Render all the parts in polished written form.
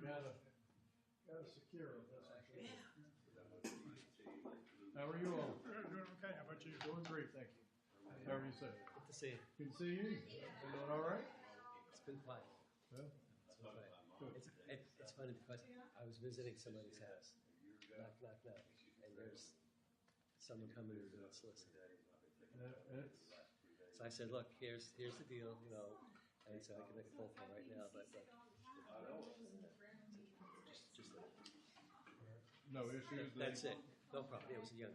Gotta secure it, that's for sure. How are you all? Doing okay. How about you? Doing great, thank you. How are you, sir? Good to see you. Good to see you. You doing all right? It's been quiet. Well, It's been quiet. good. It's funny because I was visiting somebody's house. Knock, knock, knock. And there's someone coming in to solicit. It's, So I said, look, here's the deal, you know. And so I can make a phone call right now, but just no issues. that's it. No problem. It was a young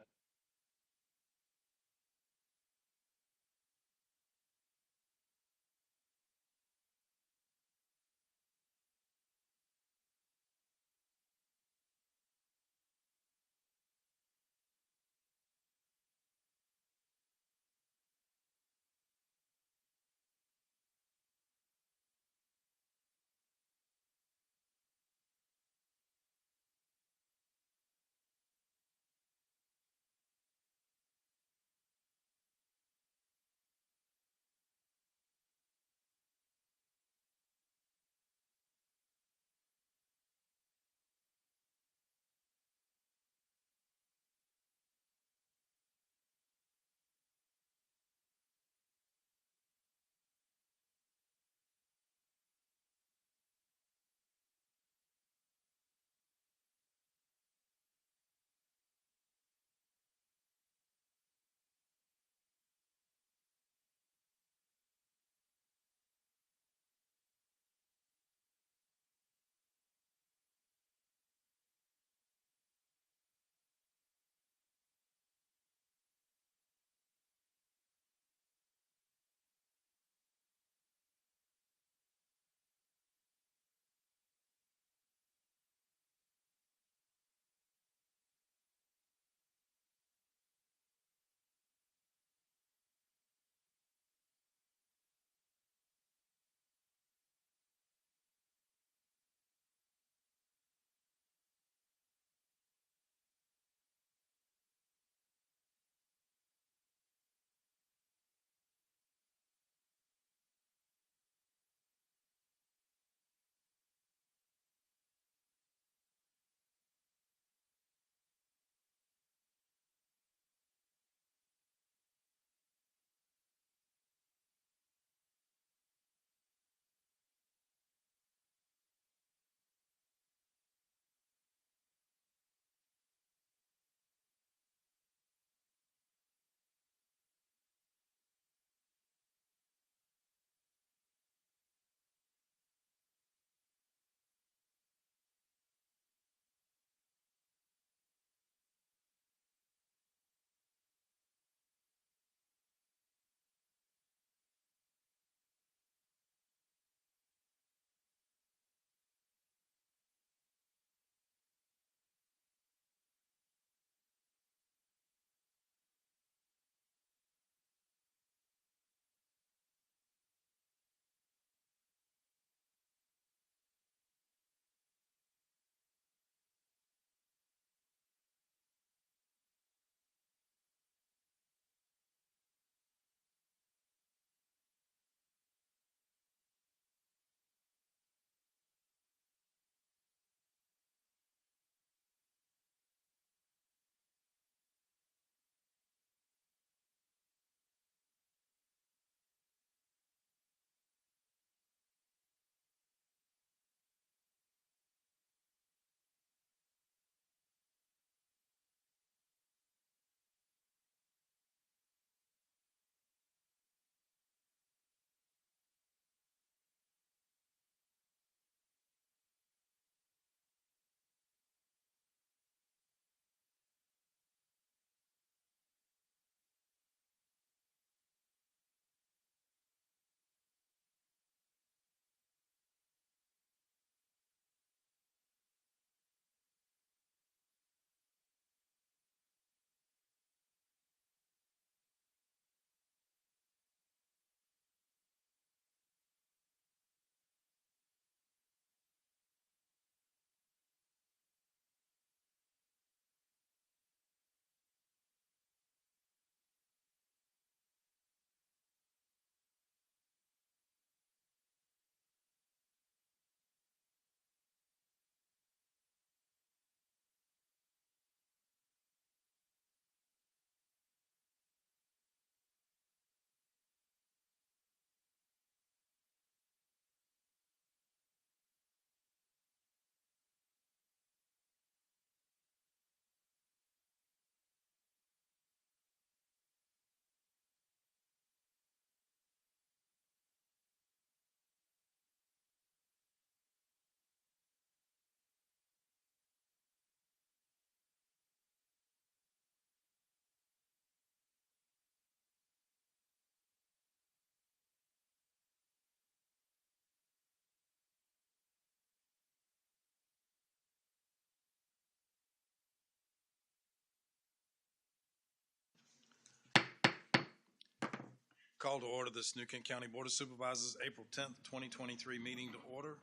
Call to order this New Kent County Board of Supervisors, April 10th, 2023 meeting to order.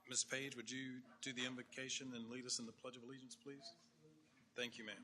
Ms. Page, would you do the invocation and lead us in the Pledge of Allegiance, please? Thank you, ma'am.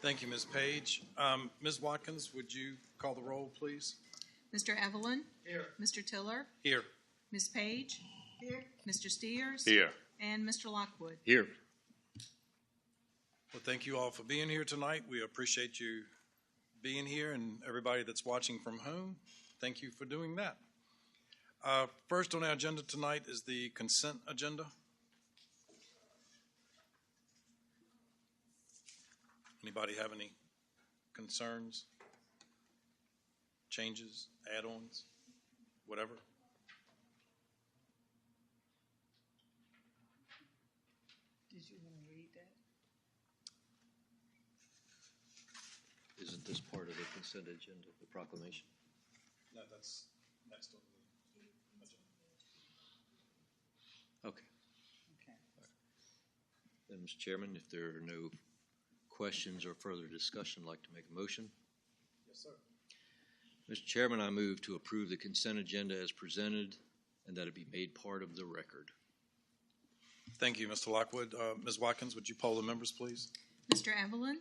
Thank you, Ms. Page. Ms. Watkins, would you call the roll, please? Mr. Evelyn? Here. Mr. Tiller? Here. Ms. Page? Here. Mr. Steers? Here. And Mr. Lockwood? Here. Well, thank you all for being here tonight. We appreciate you being here, and everybody that's watching from home, thank you for doing that. First on our agenda tonight is the consent agenda. Anybody have any concerns, changes, add-ons, whatever? Did you want to read that? Isn't this part of the consent agenda, the proclamation? No, that's next on the agenda. Okay. Okay. Then, Mr. Chairman, if there are no questions or further discussion, I'd like to make a motion. Yes, sir. Mr. Chairman, I move to approve the consent agenda as presented and that it be made part of the record. Thank you, Mr. Lockwood. Ms. Watkins, would you poll the members, please? Mr. Evelyn?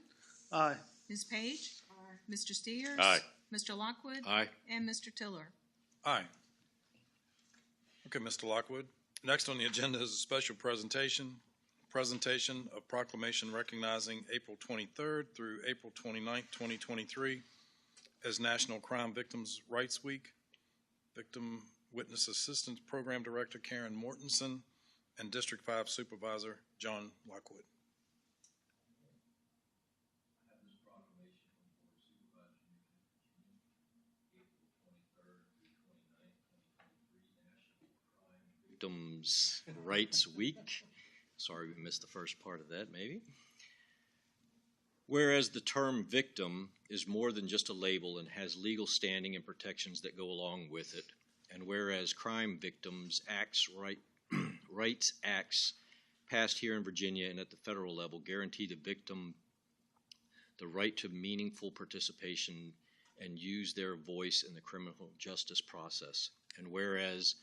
Aye. Ms. Page? Aye. Mr. Steers? Aye. Mr. Lockwood? Aye. And Mr. Tiller? Aye. Okay, Mr. Lockwood. Next on the agenda is a special presentation of proclamation recognizing April 23rd through April 29th, 2023 as National Crime Victims' Rights Week. Victim Witness Assistance Program Director Karen Mortensen and District 5 Supervisor John Lockwood. Victims' Rights Week. Sorry we missed the first part of that, maybe. Whereas the term victim is more than just a label and has legal standing and protections that go along with it, and whereas crime victims rights acts passed here in Virginia and at the federal level guarantee the victim the right to meaningful participation and use their voice in the criminal justice process, and whereas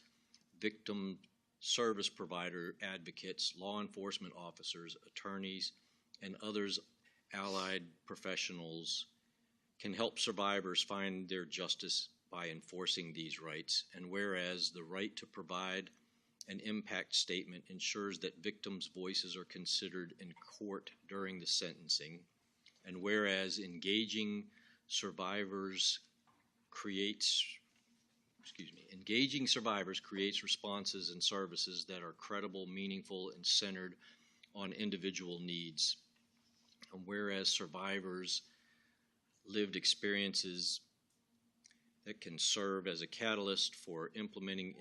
victim service provider advocates, law enforcement officers, attorneys, and others allied professionals can help survivors find their justice by enforcing these rights, and whereas the right to provide an impact statement ensures that victims' voices are considered in court during the sentencing, and whereas engaging survivors creates responses and services that are credible, meaningful, and centered on individual needs. And whereas survivors' lived experiences that can serve as a catalyst for implementing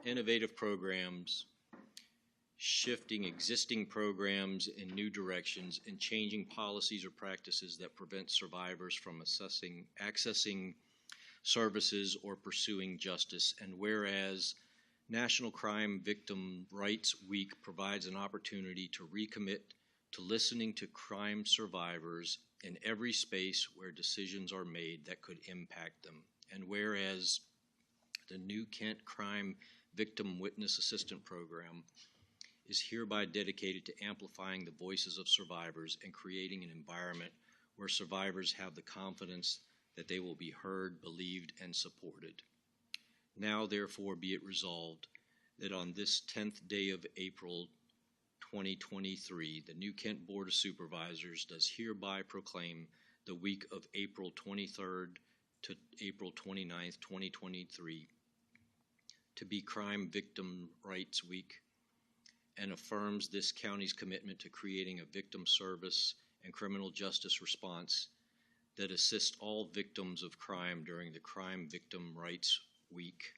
innovative programs, shifting existing programs in new directions, and changing policies or practices that prevent survivors from accessing services or pursuing justice. And whereas National Crime Victim Rights Week provides an opportunity to recommit to listening to crime survivors in every space where decisions are made that could impact them. And whereas the New Kent Crime Victim Witness Assistance Program is hereby dedicated to amplifying the voices of survivors and creating an environment where survivors have the confidence that they will be heard, believed, and supported. Now, therefore, be it resolved that on this 10th day of April 2023, the New Kent Board of Supervisors does hereby proclaim the week of April 23rd to April 29th, 2023 to be Crime Victim Rights Week, and affirms this county's commitment to creating a victim service and criminal justice response that assists all victims of crime during the Crime Victim Rights Week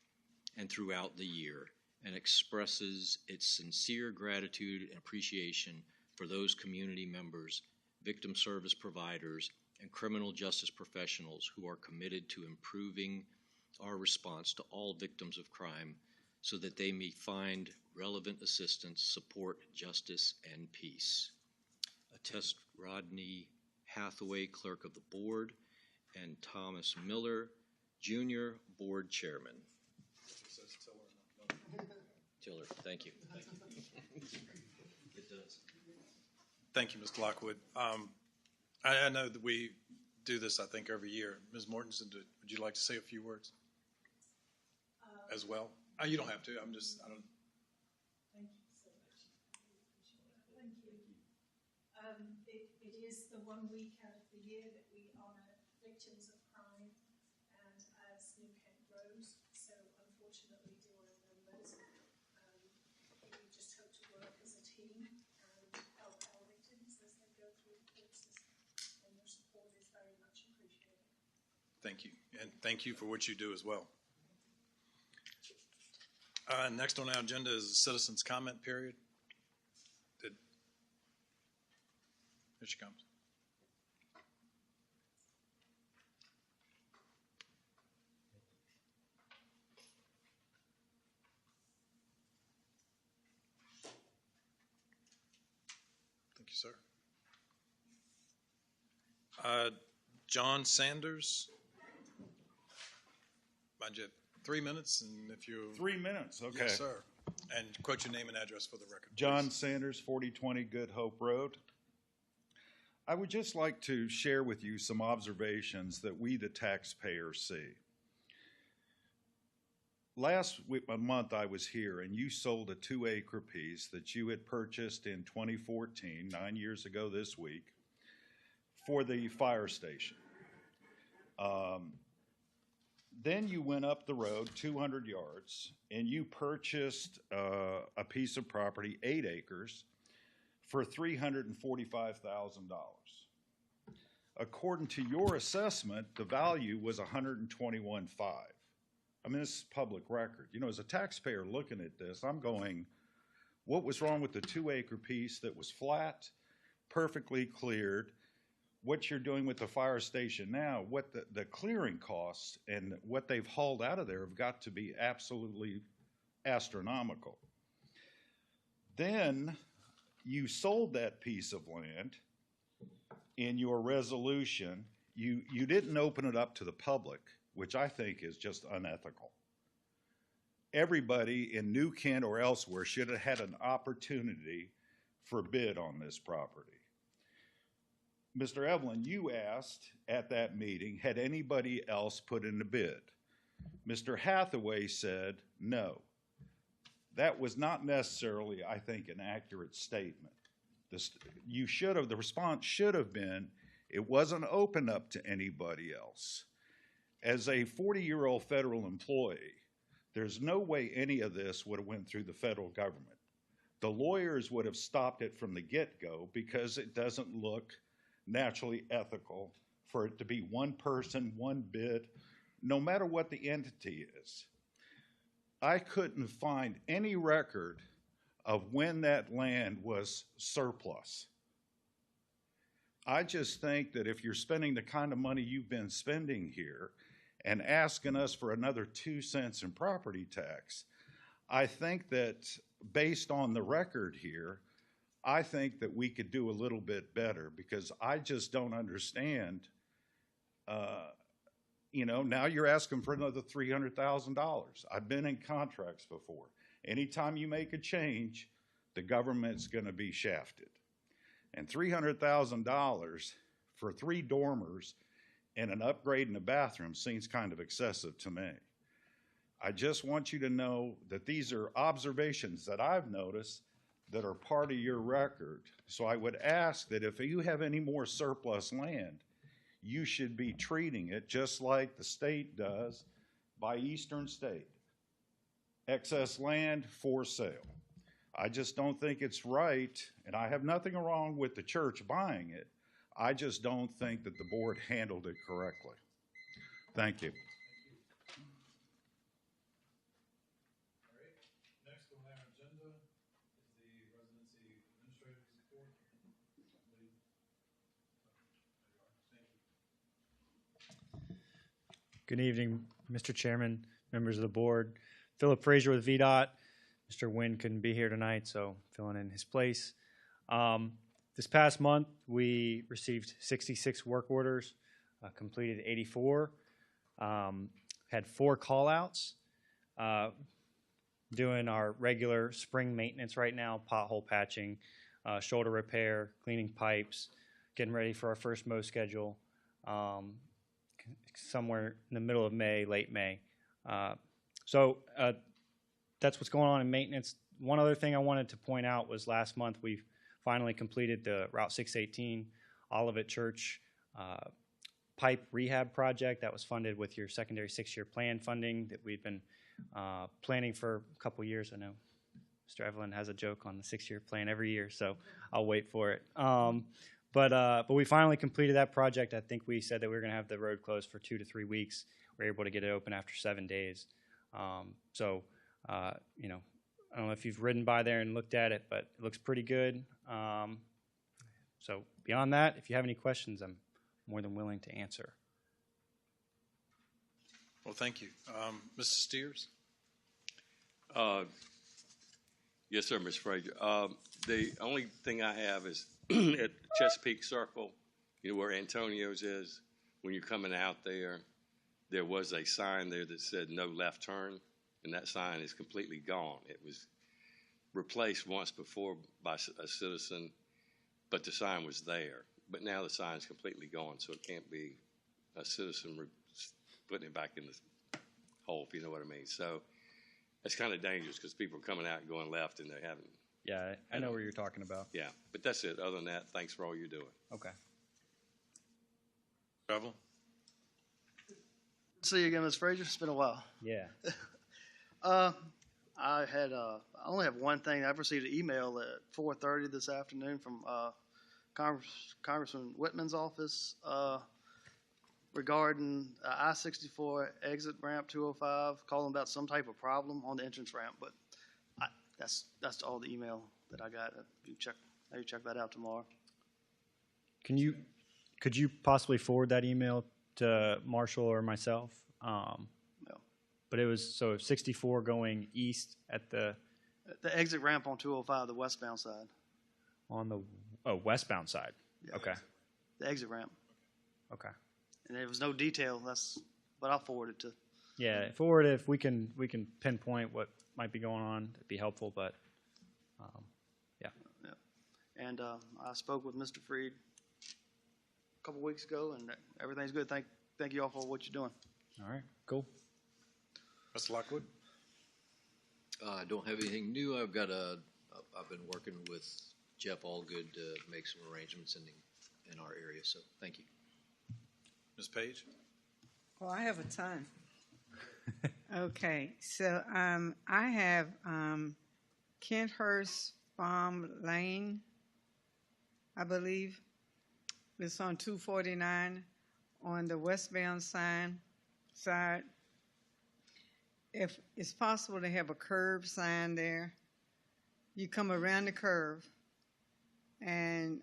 and throughout the year, and expresses its sincere gratitude and appreciation for those community members, victim service providers, and criminal justice professionals who are committed to improving our response to all victims of crime so that they may find relevant assistance, support, justice, and peace. Attest Rodney Hathaway, Clerk of the Board, and Thomas Miller, Jr., Board Chairman. Tiller, thank you. Thank you. It does. Thank you, Mr. Lockwood. I know that we do this, I think, every year. Ms. Mortensen, would you like to say a few words as well? You don't have to. I don't. Thank you so much. Thank you. It is the 1 week out of the year that we honour victims of crime, and as New Kent grows, so unfortunately do our members. We just hope to work as a team and help our victims as they go through the court system, and your support is very much appreciated. Thank you, and thank you for what you do as well. Next on our agenda is the citizens' comment period. Here she comes. Thank you, sir. John Sanders. Mind you, 3 minutes, and if you 3 minutes, okay. Yes, sir. And quote your name and address for the record, John please. Sanders, 4020 Good Hope Road. I would just like to share with you some observations that we, the taxpayers, see. Last month I was here, and you sold a 2-acre piece that you had purchased in 2014, 9 years ago this week, for the fire station. Then you went up the road 200 yards and you purchased a piece of property, 8 acres, for $345,000. According to your assessment, the value was $121,500. I mean, this is public record. You know, as a taxpayer looking at this, I'm going, what was wrong with the 2-acre piece that was flat, perfectly cleared? What you're doing with the fire station now, what the clearing costs and what they've hauled out of there have got to be absolutely astronomical. Then you sold that piece of land in your resolution. You didn't open it up to the public, which I think is just unethical. Everybody in New Kent or elsewhere should have had an opportunity for bid on this property. Mr. Evelyn, you asked at that meeting, had anybody else put in a bid? Mr. Hathaway said no. That was not necessarily, I think, an accurate statement. The response should have been, it wasn't open up to anybody else. As a 40-year-old federal employee, there's no way any of this would have went through the federal government. The lawyers would have stopped it from the get-go because it doesn't look naturally ethical for it to be one person, one bid, no matter what the entity is. I couldn't find any record of when that land was surplus. I just think that if you're spending the kind of money you've been spending here and asking us for another 2 cents in property tax, I think that based on the record here, I think that we could do a little bit better, because I just don't understand. Now you're asking for another $300,000. I've been in contracts before. Anytime you make a change, the government's going to be shafted. And $300,000 for 3 dormers and an upgrade in the bathroom seems kind of excessive to me. I just want you to know that these are observations that I've noticed that are part of your record. So I would ask that if you have any more surplus land, you should be treating it just like the state does by Eastern State. Excess land for sale. I just don't think it's right, and I have nothing wrong with the church buying it. I just don't think that the board handled it correctly. Thank you. All right, next on our agenda is the residency administrator's report. Thank you. Good evening, Mr. Chairman, members of the board. Philip Frazier with VDOT. Mr. Nguyen couldn't be here tonight, so filling in his place. This past month, we received 66 work orders, completed 84, had 4 call-outs, doing our regular spring maintenance right now, pothole patching, shoulder repair, cleaning pipes, getting ready for our first mow schedule, somewhere in the middle of May, late May. So that's what's going on in maintenance. One other thing I wanted to point out was last month we finally completed the Route 618 Olivet Church pipe rehab project that was funded with your secondary 6-year plan funding that we've been planning for a couple years. I know Mr. Evelyn has a joke on the 6-year plan every year, so I'll wait for it. But we finally completed that project. I think we said that we were going to have the road closed for 2 to 3 weeks. We were able to get it open after 7 days. You know, I don't know if you've ridden by there and looked at it, but it looks pretty good. So beyond that, if you have any questions, I'm more than willing to answer. Well, thank you. Mr. Steers? Yes, sir, Mr. Frazier. The only thing I have is at Chesapeake Circle, you know, where Antonio's is, when you're coming out there, there was a sign there that said no left turn, and that sign is completely gone. It was replaced once before by a citizen, but the sign was there. But now the sign is completely gone, so it can't be a citizen putting it back in the hole, if you know what I mean. So it's kind of dangerous because people are coming out and going left, and they haven't. Yeah, I know what you're talking about. Yeah, but that's it. Other than that, thanks for all you're doing. Okay. Travel? See you again, Ms. Frazier. It's been a while. Yeah. I only have one thing. I've received an email at 4:30 this afternoon from Congressman Whitman's office regarding I-64 exit ramp 205, calling about some type of problem on the entrance ramp. But that's all the email that I got. You check that out tomorrow. Could you possibly forward that email to Marshall or myself? No. But it was, so 64 going east at the exit ramp on 205, the westbound side. On the westbound side. Yeah, Okay. The exit ramp. Okay. And there was no detail. But I'll forward it to. Yeah, forward if we can pinpoint what might be going on. It'd be helpful, but yeah. Yeah. And I spoke with Mr. Freed a couple weeks ago, and everything's good. Thank you all for what you're doing. All right. Cool. Mr. Lockwood? I don't have anything new. I've been working with Jeff Allgood to make some arrangements in our area, so thank you. Ms. Page? Well, I have a ton. Okay, so I have Kenthurst Farm Lane, I believe. It's on 249 on the westbound side. If it's possible to have a curb sign there, you come around the curve, and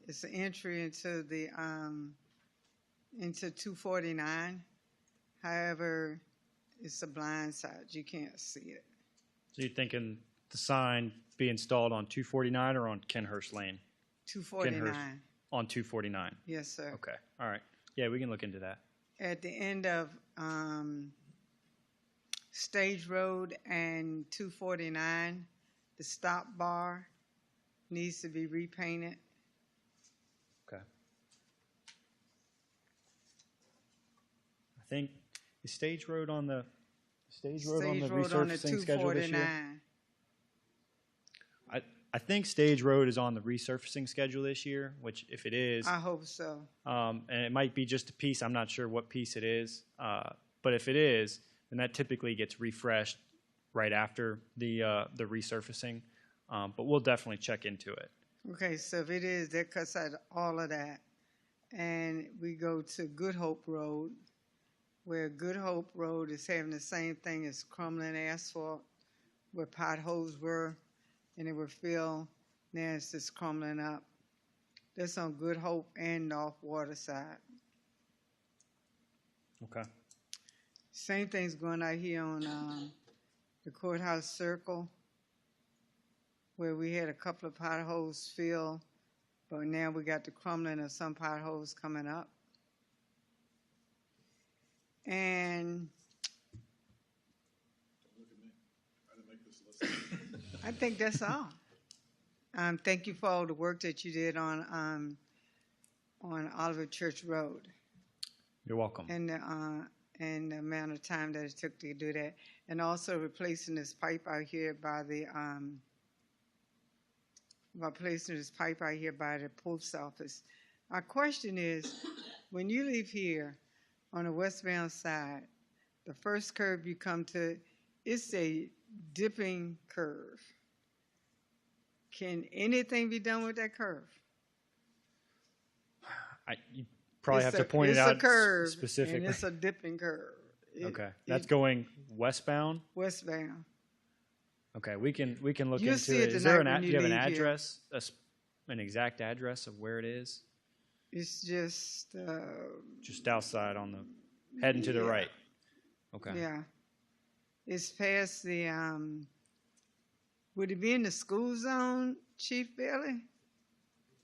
it's an entry into the into 249. However, it's a blind side; you can't see it. So you're thinking the sign be installed on 249 or on Kenthurst Lane? 249. On 249. Yes, sir. Okay. All right. Yeah, we can look into that. At the end of Stage Road and 249, the stop bar needs to be repainted. Okay. think, is Stage Road on the Stage Road on the resurfacing schedule this year? 249. I think Stage Road is on the resurfacing schedule this year, which if it is, I hope so. and it might be just a piece, I'm not sure what piece it is, but if it is, then that typically gets refreshed right after the resurfacing, but we'll definitely check into it. Okay, so if it is, that cuts out all of that. And we go to Good Hope Road, where Good Hope Road is having the same thing as crumbling asphalt, where potholes were, and they were filled. Now it's just crumbling up. That's on Good Hope and North Waterside. Okay. Same thing's going out here on the Courthouse Circle, where we had a couple of potholes filled, but now we got the crumbling of some potholes coming up. And I think that's all. Thank you for all the work that you did on Oliver Church Road You're welcome. and the amount of time that it took to do that, and also replacing this pipe out here by the post office. Our question is, when you leave here on the westbound side, the first curve you come to, it's a dipping curve. Can anything be done with that curve? You probably It's have to point it out It's a curve, specifically. and it's a dipping curve. Okay, that's going westbound. Westbound. Okay, we can look You'll into see it. it Is there tonight when do you you have an leave here. address, an exact address of where it is? It's just, Just outside on the heading to the Yeah. right. Okay. yeah. It's past the, would it be in the school zone, Chief Bailey?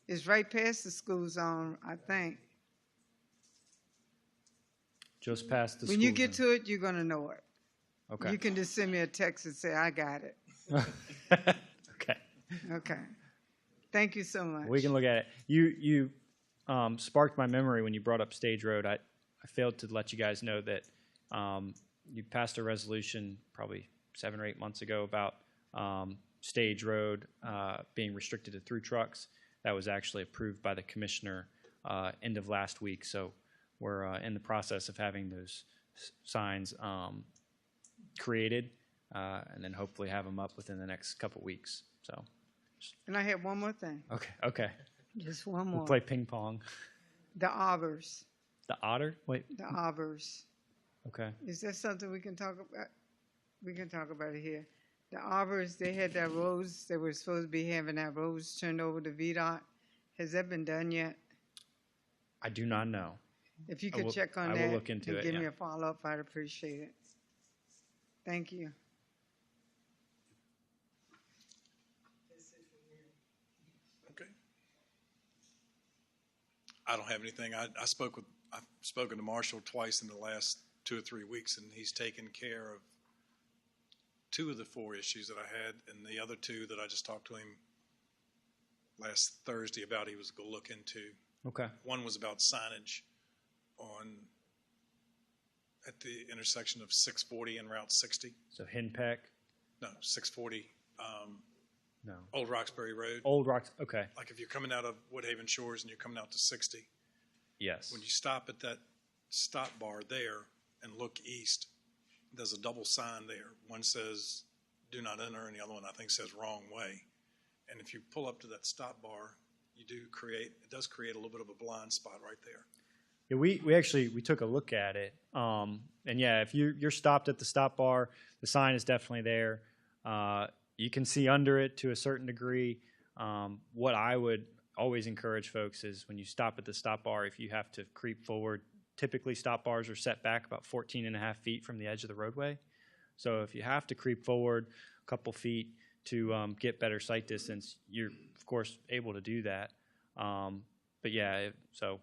It's right past the school zone, I think. Just past the When you get to it, you're gonna know it. Okay. You can just send me a text and say, I got it. Okay. Okay. Thank you so much. We can look at it. You sparked my memory when you brought up Stage Road. I failed to let you guys know that you passed a resolution probably 7 or 8 months ago about Stage Road being restricted to through trucks. That was actually approved by the commissioner end of last week. So we're in the process of having those signs created and then hopefully have them up within the next couple weeks. So, And I have one more thing. okay. Just one We'll more. play ping pong. The arbors. The otter? Wait. The arbors. Okay. Is that something we can talk about? We can talk about it here. The arbors, they had their roads, they were supposed to be having their roads turned over to VDOT. Has that been done yet? I do not know. If you I could will- check on I will that look into and it, give me yeah. a follow-up, I'd appreciate it. Thank you. Okay. I don't have anything. I've spoken to Marshall twice in the last 2 or 3 weeks, and he's taken care of 2 of the 4 issues that I had, and the other 2 that I just talked to him last Thursday about he was going to look into. Okay. One was about signage at the intersection of 640 and Route 60. So Henpeck? No, 640, No. Old Roxbury Road. Old Rocks. Okay. Like if you're coming out of Woodhaven Shores and you're coming out to 60, Yes. when you stop at that stop bar there and look east, there's a double sign there. One says do not enter, and the other one I think says wrong way. And if you pull up to that stop bar, it does create a little bit of a blind spot right there. Yeah, we took a look at it, and yeah, if you're stopped at the stop bar, the sign is definitely there. You can see under it to a certain degree. What I would always encourage folks is when you stop at the stop bar, if you have to creep forward, typically stop bars are set back about 14.5 feet from the edge of the roadway. So if you have to creep forward a couple feet to get better sight distance, you're of course able to do that. But yeah, so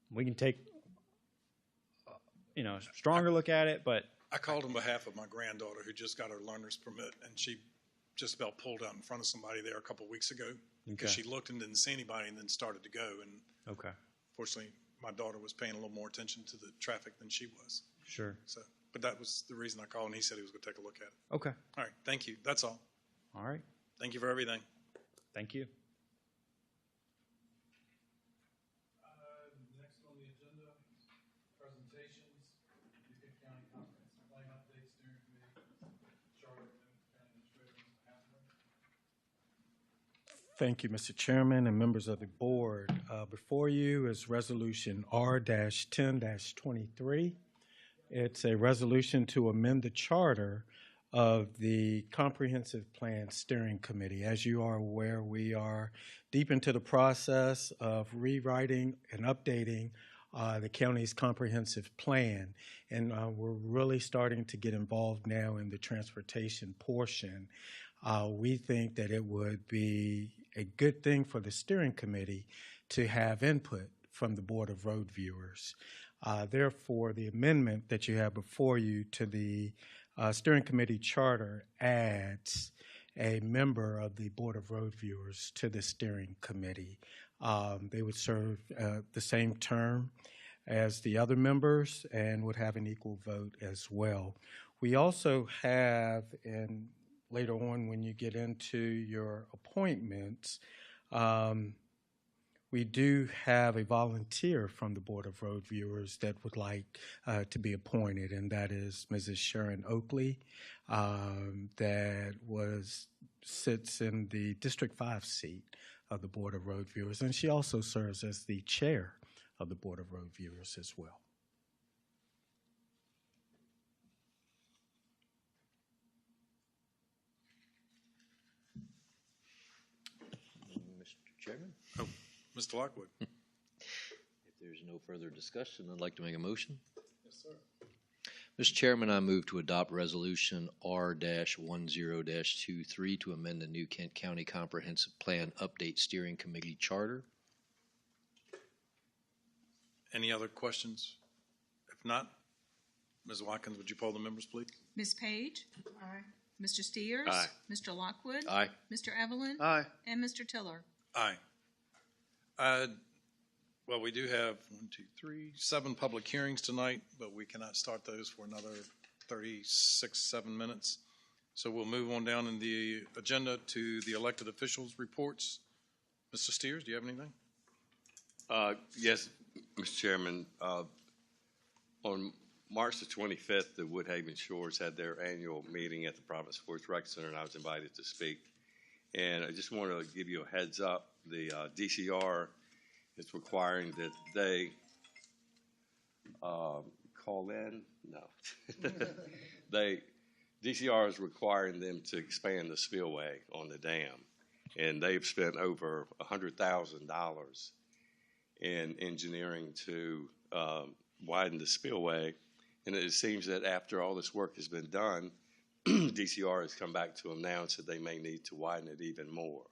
we can take a stronger look at it, but I called on behalf of my granddaughter who just got her learner's permit, and she just about pulled out in front of somebody there a couple of weeks ago because she looked and didn't see anybody and then started to go. And okay. fortunately, my daughter was paying a little more attention to the traffic than she was. Sure. So, but that was the reason I called, and he said he was going to take a look at it. Okay. All right, thank you. That's all. All right. Thank you for everything. Thank you. Next on the agenda, presentations, Buc-ee County Comprehensive Plan Update Steering Committee, Charter of County Administrator, Mr. Hathaway. Thank you, Mr. Chairman and members of the board. Before you is Resolution R-10-23. It's a resolution to amend the charter of the Comprehensive Plan Steering Committee. As you are aware, we are deep into the process of rewriting and updating the county's comprehensive plan, and we're really starting to get involved now in the transportation portion. We think that it would be a good thing for the steering committee to have input from the Board of Road Viewers. Therefore, the amendment that you have before you to the steering committee charter adds a member of the Board of Road Viewers to the steering committee. They would serve the same term as the other members and would have an equal vote as well. We also have, and later on when you get into your appointments, we do have a volunteer from the Board of Road Viewers that would like to be appointed, and that is Mrs. Sharon Oakley, that sits in the District 5 seat of the Board of Road Viewers, and she also serves as the chair of the Board of Road Viewers as well. Mr. Chairman, Mr. Lockwood. if there's no further discussion, I'd like to make a motion. Yes, sir. Mr. Chairman, I move to adopt Resolution R-10-23 to amend the New Kent County Comprehensive Plan Update Steering Committee Charter. Any other questions? If not, Ms. Watkins, would you poll the members, please? Ms. Page? Aye. Mr. Steers? Aye. Mr. Lockwood? Aye. Mr. Evelyn? Aye. And Mr. Tiller? Aye. Well, we do have 7 public hearings tonight, but we cannot start those for another 7 minutes. So we'll move on down in the agenda to the elected officials' reports. Mr. Steers, do you have anything? Yes, Mr. Chairman. On March the 25th, the Woodhaven Shores had their annual meeting at the Providence Sports Rec Center, and I was invited to speak. And I just want to give you a heads up. The DCR is requiring that they call in. No. DCR is requiring them to expand the spillway on the dam. And they've spent over $100,000 in engineering to widen the spillway. And it seems that after all this work has been done, DCR has come back to announce that they may need to widen it even more.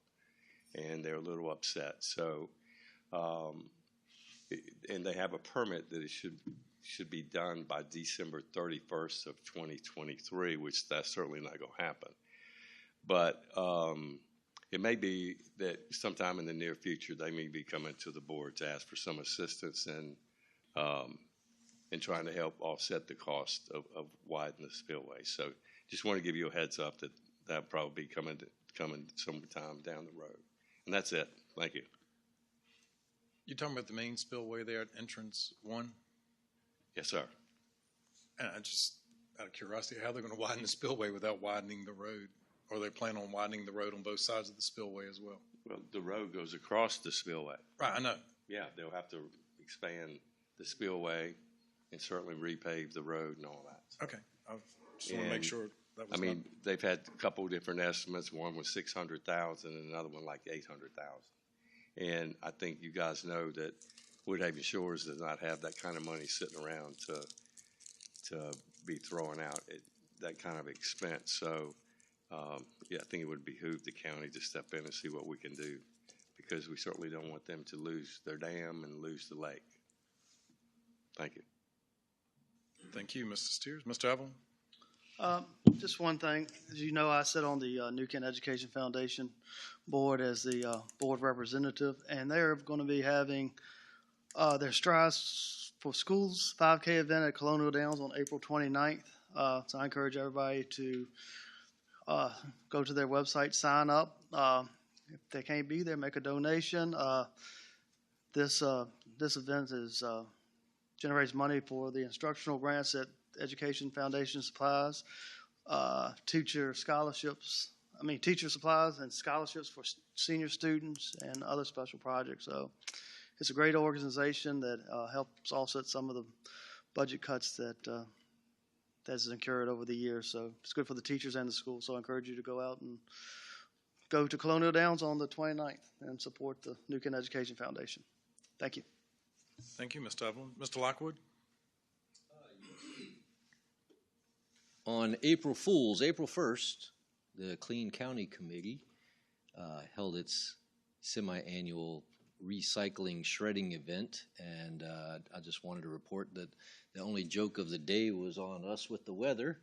And they're a little upset. So, and they have a permit that it should be done by December 31st of 2023, which that's certainly not going to happen. But it may be that sometime in the near future they may be coming to the board to ask for some assistance in trying to help offset the cost of widening the spillway. So just want to give you a heads up that that'll probably be coming sometime down the road. And that's it. Thank you. You talking about the main spillway there at entrance 1? Yes, sir. And I just, out of curiosity, how they're going to widen the spillway without widening the road? Or they plan on widening the road on both sides of the spillway as well? Well, the road goes across the spillway. Right, I know. Yeah, they'll have to expand the spillway and certainly repave the road and all that. Okay, I just want to make And, sure that was I mean, they've had a couple of different estimates. One was 600,000 and another one like 800,000. And I think you guys know that Woodhaven Shores does not have that kind of money sitting around to be throwing out at that kind of expense. So, yeah, I think it would behoove the county to step in and see what we can do, because we certainly don't want them to lose their dam and lose the lake. Thank you. Thank you, Mr. Steers. Mr. Evelyn? Just one thing. As you know, I sit on the New Kent Education Foundation board as the board representative, and they're going to be having There's Strides for Schools 5K event at Colonial Downs on April 29th. So I encourage everybody to go to their website, sign up. If they can't be there, make a donation. This event generates money for the instructional grants that Education Foundation supplies, teacher supplies and scholarships for senior students and other special projects. So it's a great organization that helps offset some of the budget cuts that's incurred over the years. So it's good for the teachers and the schools. So I encourage you to go out and go to Colonial Downs on the 29th and support the New Kent Education Foundation. Thank you. Thank you, Mr. Evelyn. Mr. Lockwood? On April Fool's, April 1st, the Clean County Committee held its semi-annual recycling shredding event, and I just wanted to report that the only joke of the day was on us with the weather,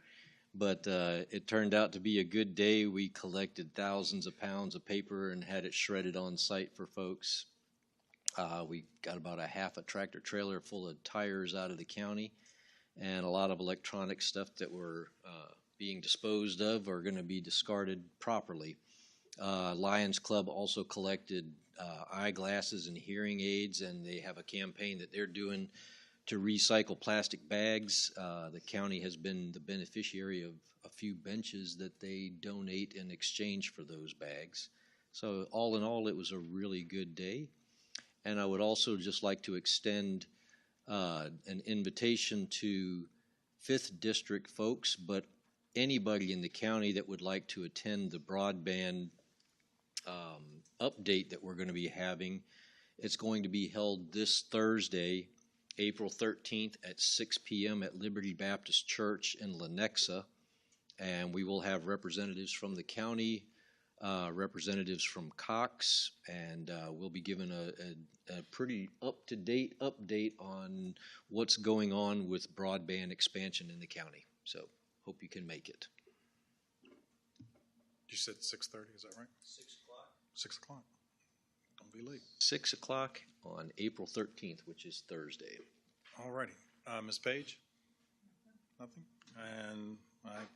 but it turned out to be a good day. We collected thousands of pounds of paper and had it shredded on site for folks. We got about a half a tractor trailer full of tires out of the county, and a lot of electronic stuff that were being disposed of are going to be discarded properly. Lions Club also collected eyeglasses and hearing aids, and they have a campaign that they're doing to recycle plastic bags. The county has been the beneficiary of a few benches that they donate in exchange for those bags. So all in all, it was a really good day. And I would also just like to extend an invitation to 5th District folks, but anybody in the county that would like to attend the broadband update that we're going to be having. It's going to be held this Thursday, April 13th at 6 p.m. at Liberty Baptist Church in Lenexa, and we will have representatives from the county, representatives from Cox, and we'll be given a pretty up-to-date update on what's going on with broadband expansion in the county. So hope you can make it. You said 6:30, is that right? 6 o'clock. 6 o'clock. Don't be late. 6 o'clock on April 13th, which is Thursday. All righty. Ms. Page? Nothing? And I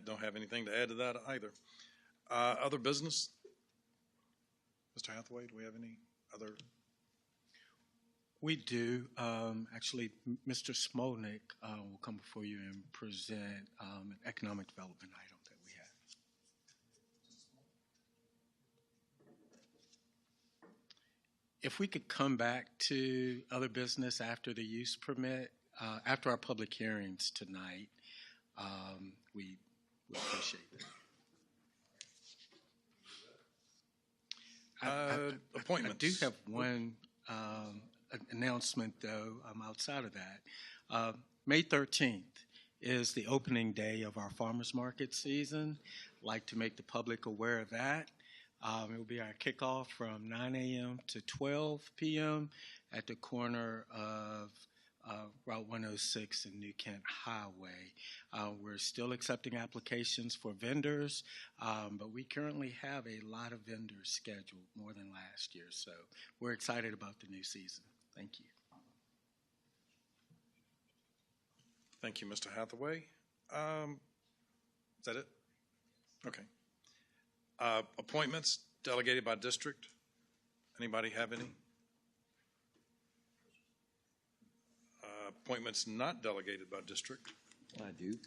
don't have anything to add to that either. Other business? Mr. Hathaway, do we have any other? We do. Actually, Mr. Smolnik will come before you and present an economic development item that we have. If we could come back to other business after the use permit, after our public hearings tonight, we would appreciate that. Appointments. I do have one announcement, though, outside of that. May 13th is the opening day of our farmers market season. I'd like to make the public aware of that. It will be our kickoff from 9 a.m. to 12 p.m. at the corner of Route 106 and New Kent Highway. We're still accepting applications for vendors, but we currently have a lot of vendors scheduled, more than last year. So we're excited about the new season. Thank you. Thank you, Mr. Hathaway. Is that it? Okay. Appointments delegated by district. Anybody have any? Appointments not delegated by district. I do.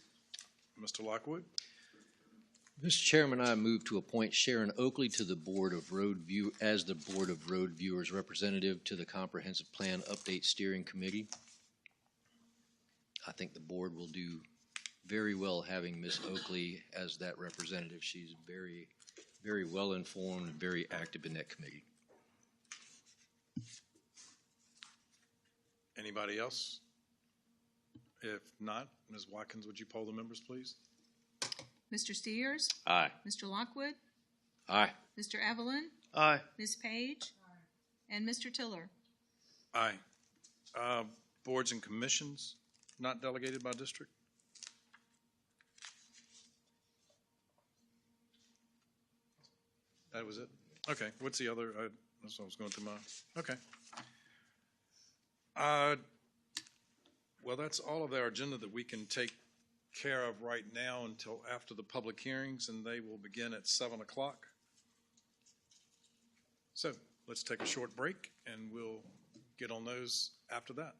Mr. Lockwood? Mr. Chairman, I move to appoint Sharon Oakley to the Board of as the Board of Road Viewers representative to the Comprehensive Plan Update Steering Committee. I think the board will do very well having Ms. Oakley as that representative. She's very, very well informed, very active in that committee. Anybody else? If not, Ms. Watkins, would you poll the members, please? Mr. Steers? Aye. Mr. Lockwood? Aye. Mr. Evelyn? Aye. Ms. Page? And Mr. Tiller? Aye. Boards and commissions not delegated by district? That was it? Okay. What's the other? That's what I was going through mine. Okay. Well, that's all of our agenda that we can take care of right now until after the public hearings, and they will begin at 7 o'clock. So let's take a short break, and we'll get on those after that.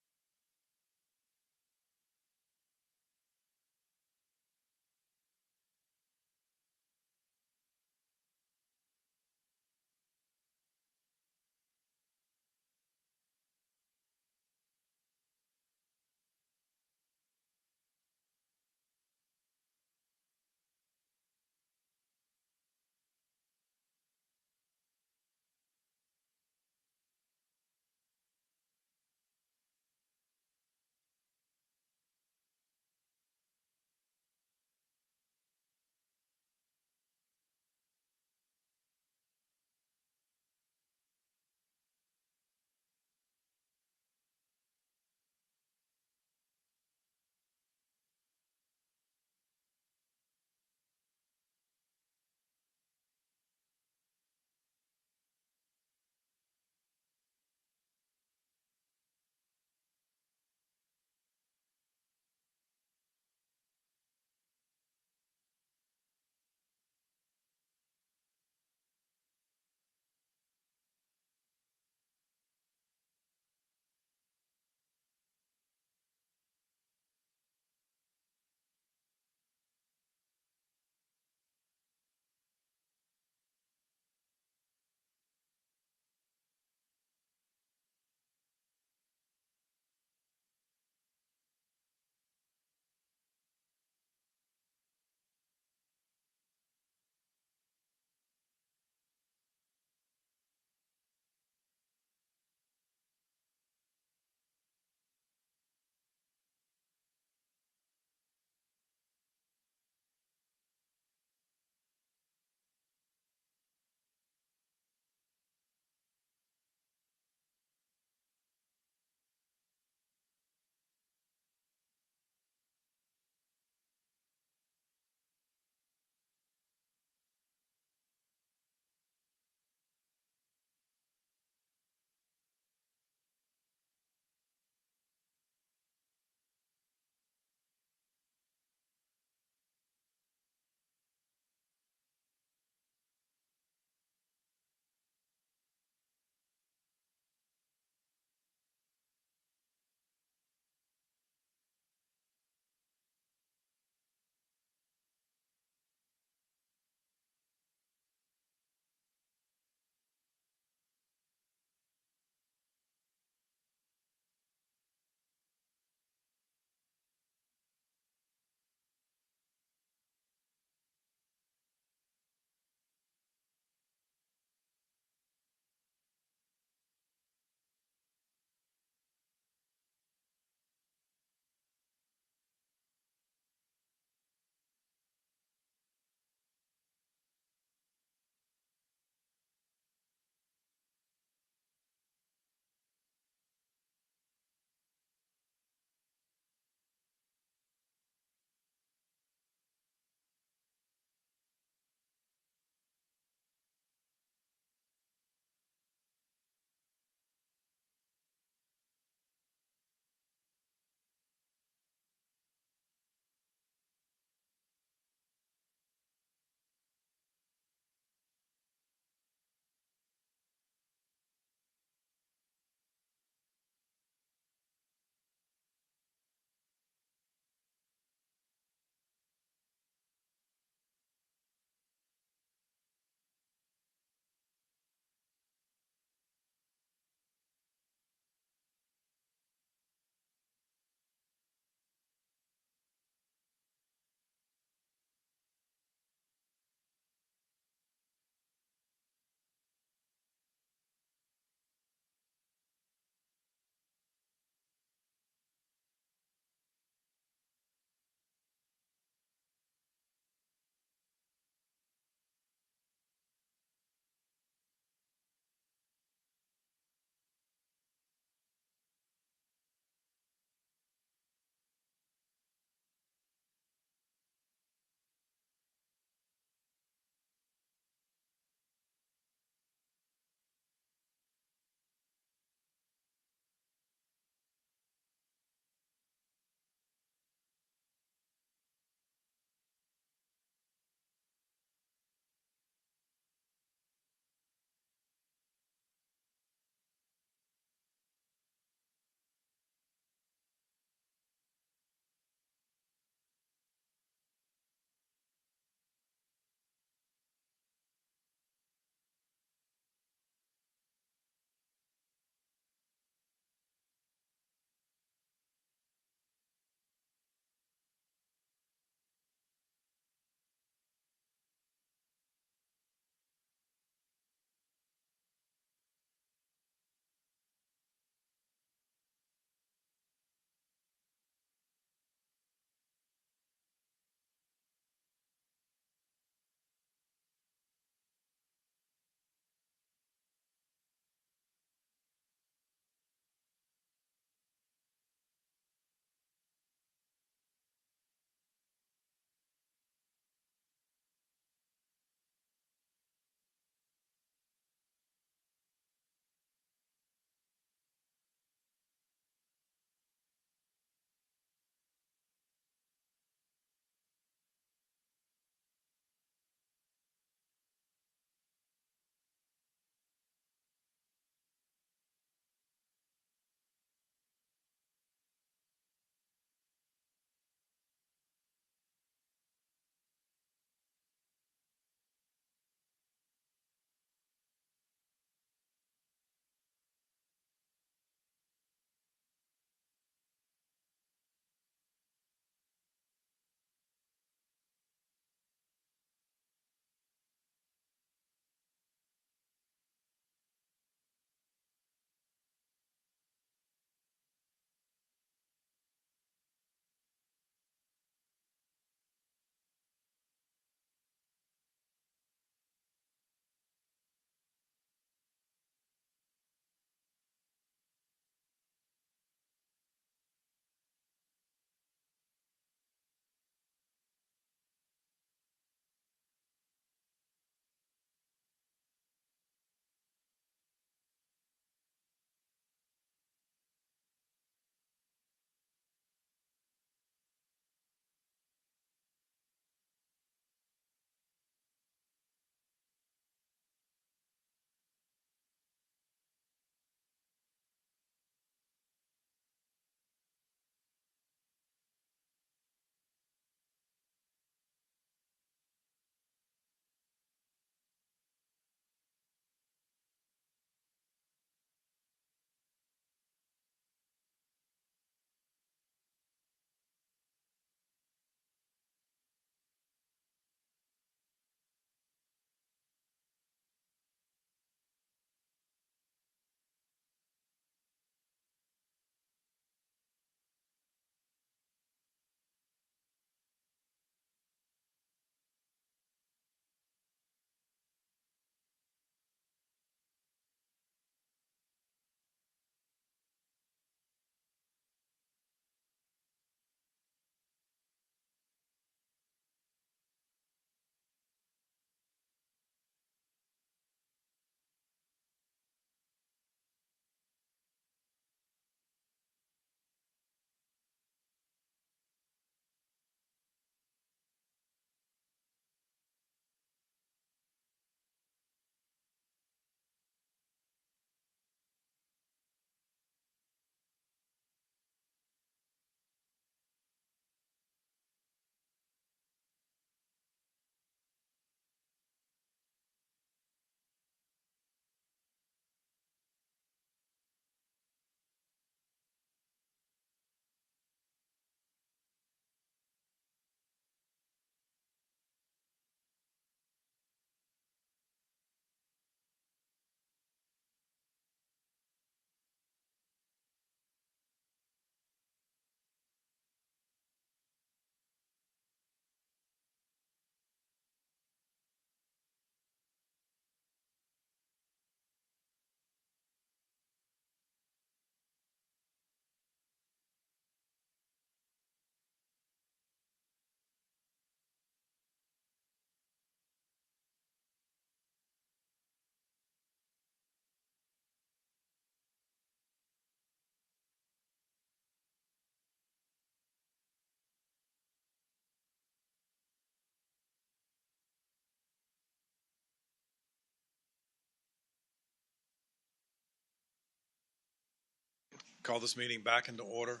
Call this meeting back into order.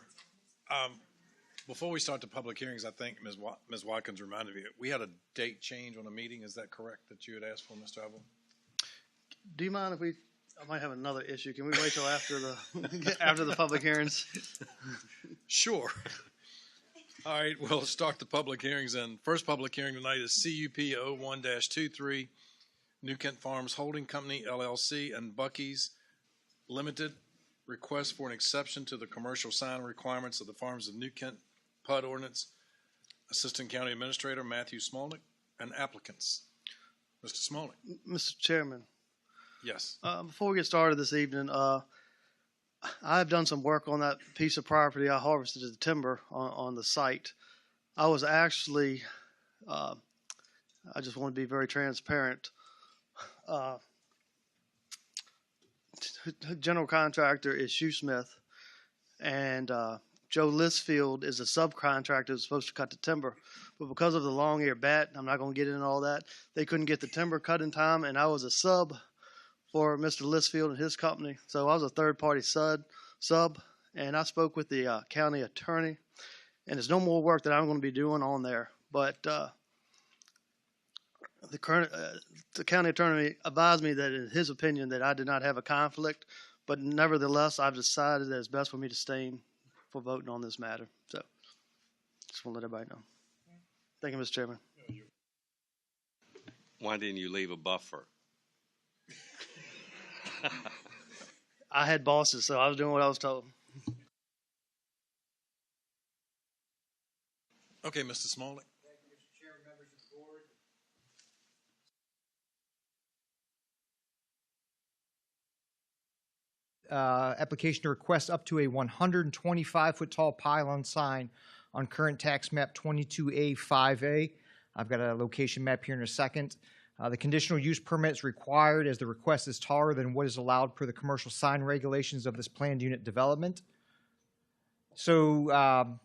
Before we start the public hearings, I think Ms. Watkins reminded me, we had a date change on a meeting. Is that correct that you had asked for, Mr. Evelyn? Do you mind if I might have another issue. Can we wait till after after the public hearings? Sure. All right, we'll start the public hearings. And first public hearing tonight is CUP 01-23, New Kent Farms Holding Company, LLC, and Buc-ee's Limited. Request for an exception to the commercial sign requirements of the Farms of New Kent PUD ordinance. Assistant County Administrator Matthew Smolnick and applicants. Mr. Smolnick. Mr. Chairman, Yes. before we get started this evening, I've done some work on that piece of property. I harvested the timber on the site. I was actually, I just want to be very transparent. General contractor is Shoesmith, and Joe Lisfield is a subcontractor who's supposed to cut the timber. But because of the long-eared bat, I'm not going to get into all that, they couldn't get the timber cut in time, and I was a sub for Mr. Lisfield and his company. So I was a third-party sub, and I spoke with the county attorney, and there's no more work that I'm going to be doing on there. But the county attorney advised me that in his opinion that I did not have a conflict, but nevertheless, I've decided that it's best for me to abstain for voting on this matter. So just want to let everybody know. Thank you, Mr. Chairman. Why didn't you leave a buffer? I had bosses, so I was doing what I was told. Okay, Mr. Smolnick. Thank you, Mr. Chairman, members of the board. Application to request up to a 125-foot tall pylon sign on current tax map 22A5A. I've got a location map here in a second. The conditional use permit is required as the request is taller than what is allowed per the commercial sign regulations of this planned unit development. So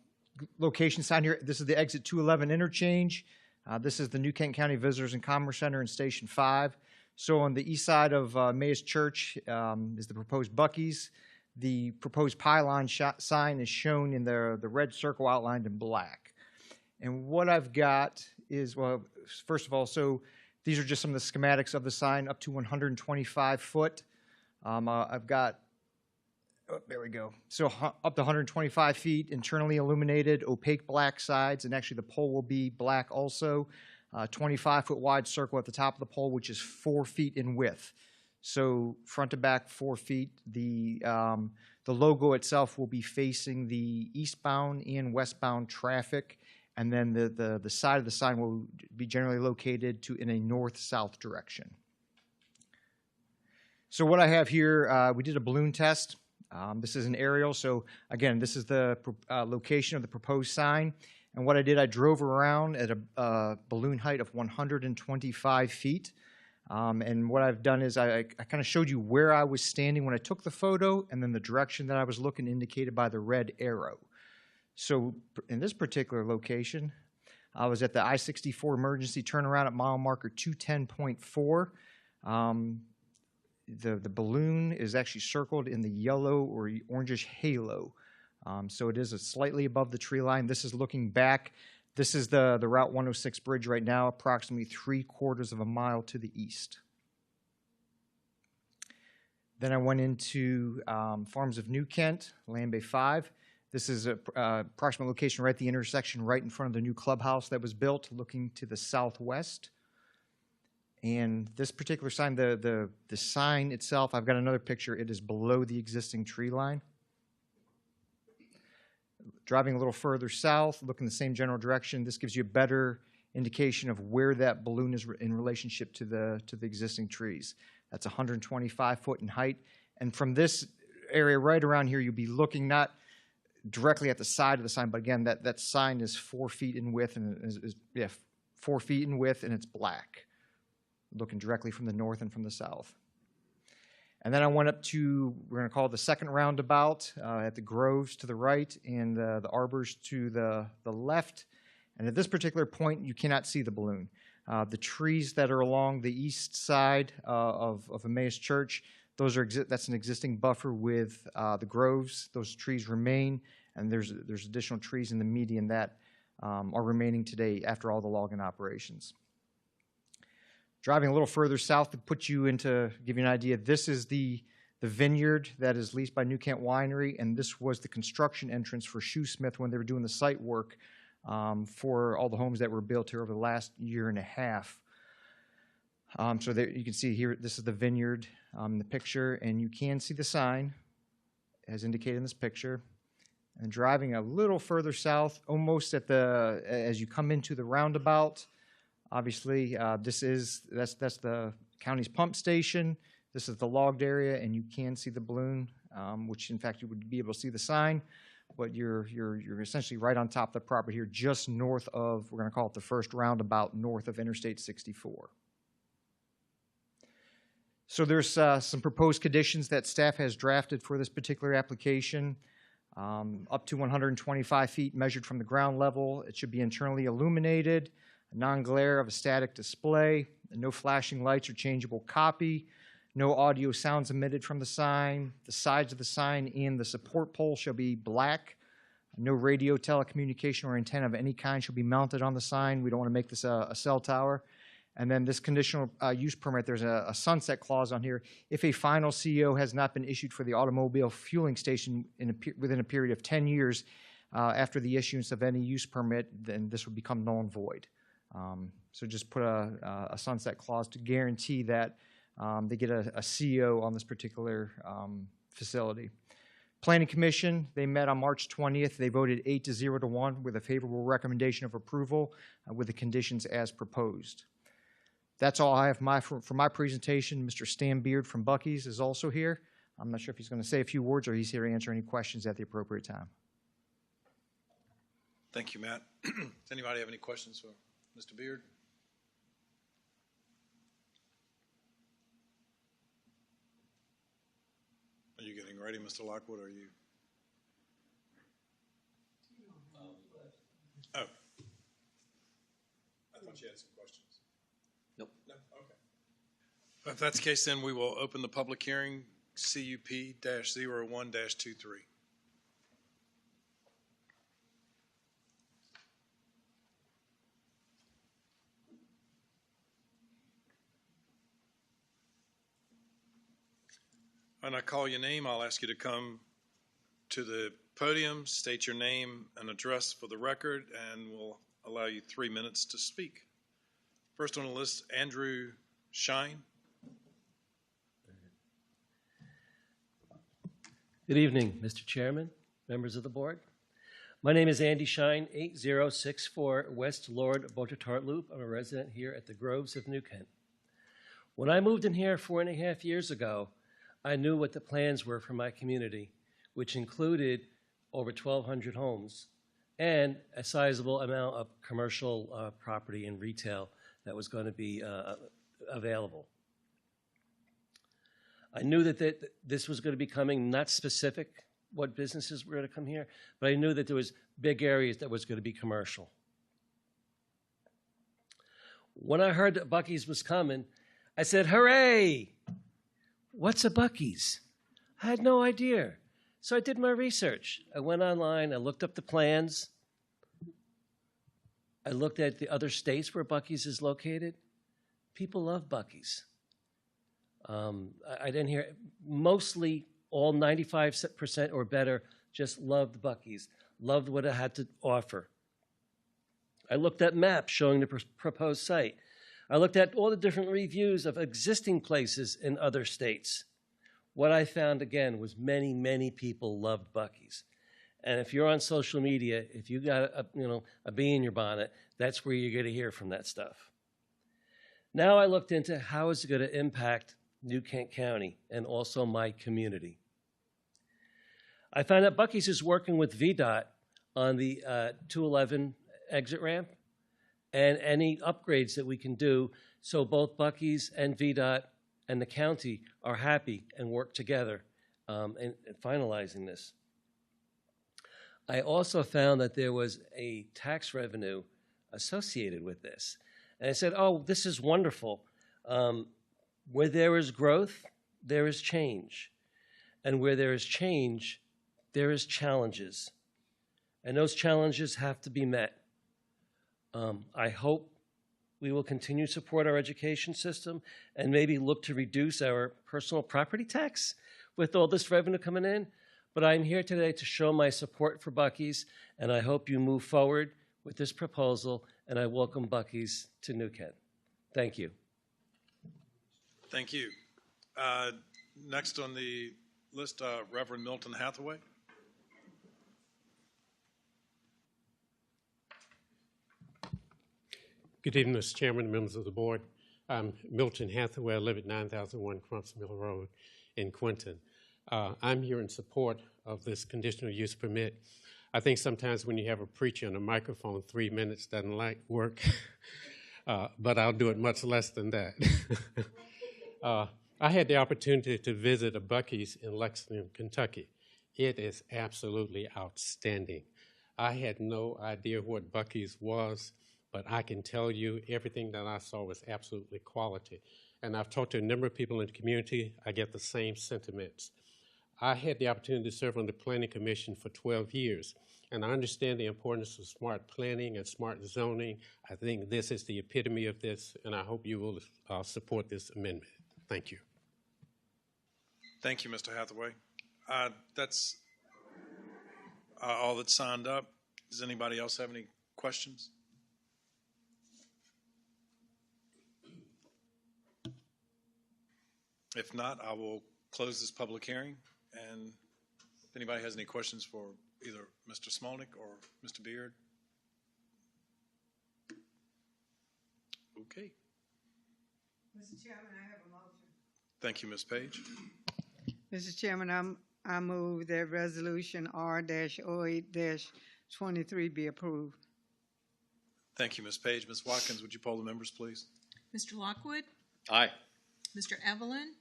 location sign here, this is the exit 211 interchange. This is the New Kent County Visitors and Commerce Center in Station 5. So on the east side of Mays Church is the proposed Buc-ee's. The proposed pylon sign is shown in the red circle outlined in black. And what I've got is, well, first of all, so these are just some of the schematics of the sign up to 125 foot. I've got, oh, there we go. So up to 125 feet, internally illuminated, opaque black sides, and actually the pole will be black also. 25-foot wide circle at the top of the pole, which is 4 feet in width. So front to back, 4 feet. The logo itself will be facing the eastbound and westbound traffic, and then the side of the sign will be generally located in a north-south direction. So what I have here, we did a balloon test. This is an aerial. So again, this is the location of the proposed sign. And what I did, I drove around at a balloon height of 125 feet. And what I've done is I kind of showed you where I was standing when I took the photo and then the direction that I was looking indicated by the red arrow. So in this particular location, I was at the I-64 emergency turnaround at mile marker 210.4. The balloon is actually circled in the yellow or orangish halo. So it is slightly above the tree line. This is looking back. This is the Route 106 bridge right now, approximately 3/4 of a mile to the east. Then I went into Farms of New Kent, Land Bay 5. This is an approximate location right at the intersection right in front of the new clubhouse that was built, looking to the southwest. And this particular sign, the sign itself, I've got another picture. It is below the existing tree line. Driving a little further south, look in the same general direction. This gives you a better indication of where that balloon is in relationship to the existing trees. That's 125 foot in height. And from this area right around here, you'll be looking not directly at the side of the sign, but again, that sign is 4 feet in width and is 4 feet in width, and it's black, looking directly from the north and from the south. And then I went up to, we're going to call it the second roundabout, at the groves to the right and the arbors to the left. And at this particular point, you cannot see the balloon. The trees that are along the east side of Emmaus Church, That's an existing buffer with the groves. Those trees remain, and there's additional trees in the median that are remaining today after all the logging operations. Driving a little further south to give you an idea, this is the vineyard that is leased by New Kent Winery, and this was the construction entrance for Shoesmith when they were doing the site work for all the homes that were built here over the last year and a half. So there, you can see here, this is the vineyard in the picture, and you can see the sign as indicated in this picture. And driving a little further south, almost as you come into the roundabout, obviously that's the county's pump station. This is the logged area, and you can see the balloon, which in fact you would be able to see the sign, but you're essentially right on top of the property here, just north of, we're going to call it the first roundabout, north of Interstate 64. So there's some proposed conditions that staff has drafted for this particular application. Up to 125 feet measured from the ground level. It should be internally illuminated, a non-glare of a static display, no flashing lights or changeable copy, no audio sounds emitted from the sign. The sides of the sign and the support pole shall be black. No radio, telecommunication, or antenna of any kind shall be mounted on the sign. We don't want to make this a cell tower. And then this conditional use permit, there's a sunset clause on here. If a final CO has not been issued for the automobile fueling station within a period of 10 years after the issuance of any use permit, then this would become null and void. So just put a sunset clause to guarantee that they get a CO on this particular facility. Planning Commission, they met on March 20th. They voted 8-0 to 1 with a favorable recommendation of approval with the conditions as proposed. That's all I have for my presentation. Mr. Stan Beard from Buc-ee's is also here. I'm not sure if he's going to say a few words or he's here to answer any questions at the appropriate time. Thank you, Matt. Does anybody have any questions for Mr. Beard? Are you getting ready, Mr. Lockwood, or are you? Oh. I thought you had some questions. Nope. No? Okay. If that's the case, then we will open the public hearing, CUP-01-23. When I call your name, I'll ask you to come to the podium, state your name and address for the record, and we'll allow you 3 minutes to speak. First on the list, Andrew Shine. Good evening, Mr. Chairman, members of the board. My name is Andy Shine, 8064 West Lord Botertart Loop. I'm a resident here at the Groves of New Kent. When I moved in here 4.5 years ago, I knew what the plans were for my community, which included over 1,200 homes and a sizable amount of commercial property and retail that was going to be available. I knew that this was going to be coming, not specific what businesses were going to come here, but I knew that there was big areas that was going to be commercial. When I heard that Buc-ee's was coming, I said, hooray! What's a Buc-ee's? I had no idea. So I did my research. I went online, I looked up the plans. I looked at the other states where Buc-ee's is located. People love Buc-ee's. I didn't hear, mostly all 95% or better just loved Buc-ee's, loved what it had to offer. I looked at maps showing the proposed site. I looked at all the different reviews of existing places in other states. What I found, again, was many, many people loved Buc-ee's. And if you're on social media, if you got a bee in your bonnet, that's where you're going to hear from that stuff. Now I looked into how is it going to impact New Kent County and also my community. I found that Buc-ee's is working with VDOT on the 211 exit ramp and any upgrades that we can do so both Buc-ee's and VDOT and the county are happy and work together in finalizing this. I also found that there was a tax revenue associated with this. And I said, oh, this is wonderful. Where there is growth, there is change. And where there is change, there is challenges. And those challenges have to be met. I hope we will continue to support our education system and maybe look to reduce our personal property tax with all this revenue coming in. But I'm here today to show my support for Buc-ee's, and I hope you move forward with this proposal, and I welcome Buc-ee's to New Kent. Thank you. Thank you. Next on the list, Reverend Milton Hathaway. Good evening, Mr. Chairman and members of the board. I'm Milton Hathaway. I live at 9001 Crumps Mill Road in Quinton. I'm here in support of this conditional use permit. I think sometimes when you have a preacher on a microphone, 3 minutes doesn't work, but I'll do it much less than that. I had the opportunity to visit a Buc-ee's in Lexington, Kentucky. It is absolutely outstanding. I had no idea what Buc-ee's was, but I can tell you everything that I saw was absolutely quality. And I've talked to a number of people in the community. I get the same sentiments. I had the opportunity to serve on the Planning Commission for 12 years, and I understand the importance of smart planning and smart zoning. I think this is the epitome of this, and I hope you will support this amendment. Thank you. Thank you, Mr. Hathaway. That's all that's signed up. Does anybody else have any questions? If not, I will close this public hearing. And if anybody has any questions for either Mr. Smolnik or Mr. Beard. Okay. Mr. Chairman, I have a motion. Thank you, Ms. Page. Mr. Chairman, I move that resolution R-08-23 be approved. Thank you, Ms. Page. Ms. Watkins, would you poll the members, please? Mr. Lockwood, Aye. Mr. Evelyn,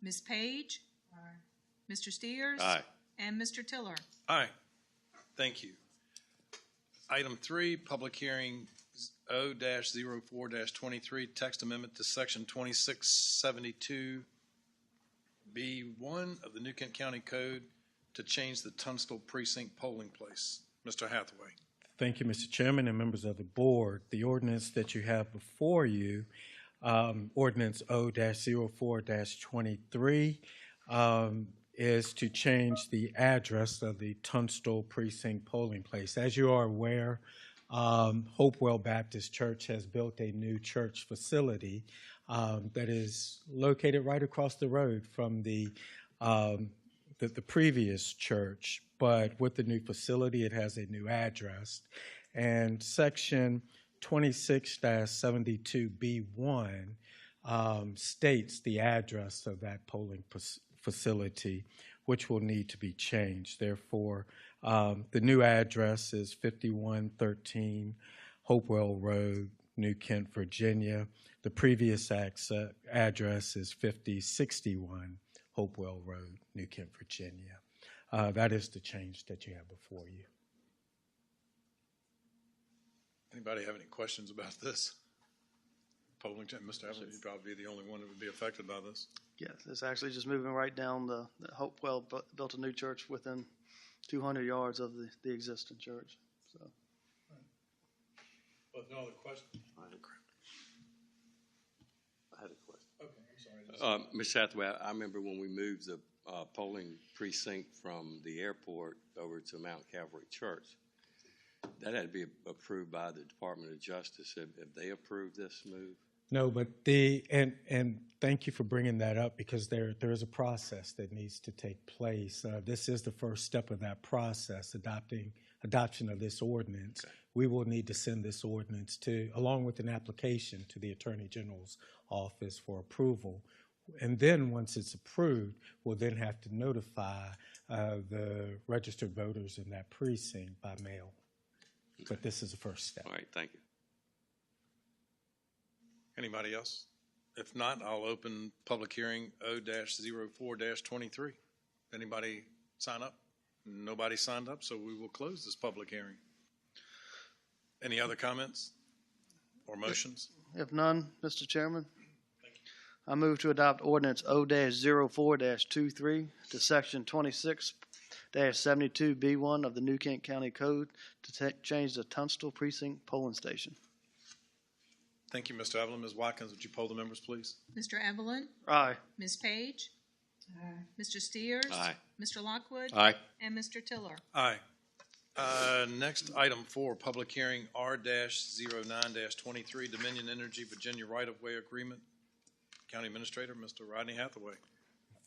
Ms. Page, Mr. Steers, Aye. and Mr. Tiller. Aye. Thank you. Item 3, public hearing O-04-23, text amendment to section 2672B1 of the New Kent County Code to change the Tunstall Precinct polling place. Mr. Hathaway. Thank you, Mr. Chairman and members of the board. The ordinance that you have before you, ordinance O-04-23, is to change the address of the Tunstall Precinct polling place. As you are aware, Hopewell Baptist Church has built a new church facility that is located right across the road from the previous church. But with the new facility, it has a new address. And section 26-72B1 states the address of that polling facility, which will need to be changed. Therefore, the new address is 5113 Hopewell Road, New Kent, Virginia. The previous address is 5061 Hopewell Road, New Kent, Virginia. That is the change that you have before you. Anybody have any questions about this? Polling, Mr. Evans, you'd probably be the only one that would be affected by this. Yes, it's actually just moving right down the Hopewell built a new church within 200 yards of the existing church. So. But no other questions? I had a question. Okay, I'm sorry. Ms. Hathaway, I remember when we moved the polling precinct from the airport over to Mount Calvary Church. That had to be approved by the Department of Justice. Have they approved this move? No, but and thank you for bringing that up, because there is a process that needs to take place. This is the first step of that process, adoption of this ordinance. Okay. We will need to send this ordinance along with an application to the Attorney General's office for approval. And then once it's approved, we'll then have to notify the registered voters in that precinct by mail. Okay. But this is the first step. All right, thank you. Anybody else? If not, I'll open public hearing O-04-23. Anybody sign up? Nobody signed up, so we will close this public hearing. Any other comments or motions? If none, Mr. Chairman, I move to adopt ordinance O-04-23 to section 26-72B1 of the New Kent County Code to change the Tunstall Precinct polling station. Thank you, Mr. Evelyn. Ms. Watkins, would you poll the members, please? Mr. Evelyn? Aye. Ms. Page? Mr. Steers? Aye. Mr. Lockwood? Aye. And Mr. Tiller? Aye. Next, item 4, public hearing R-09-23, Dominion Energy Virginia right-of-way agreement. County Administrator, Mr. Rodney Hathaway.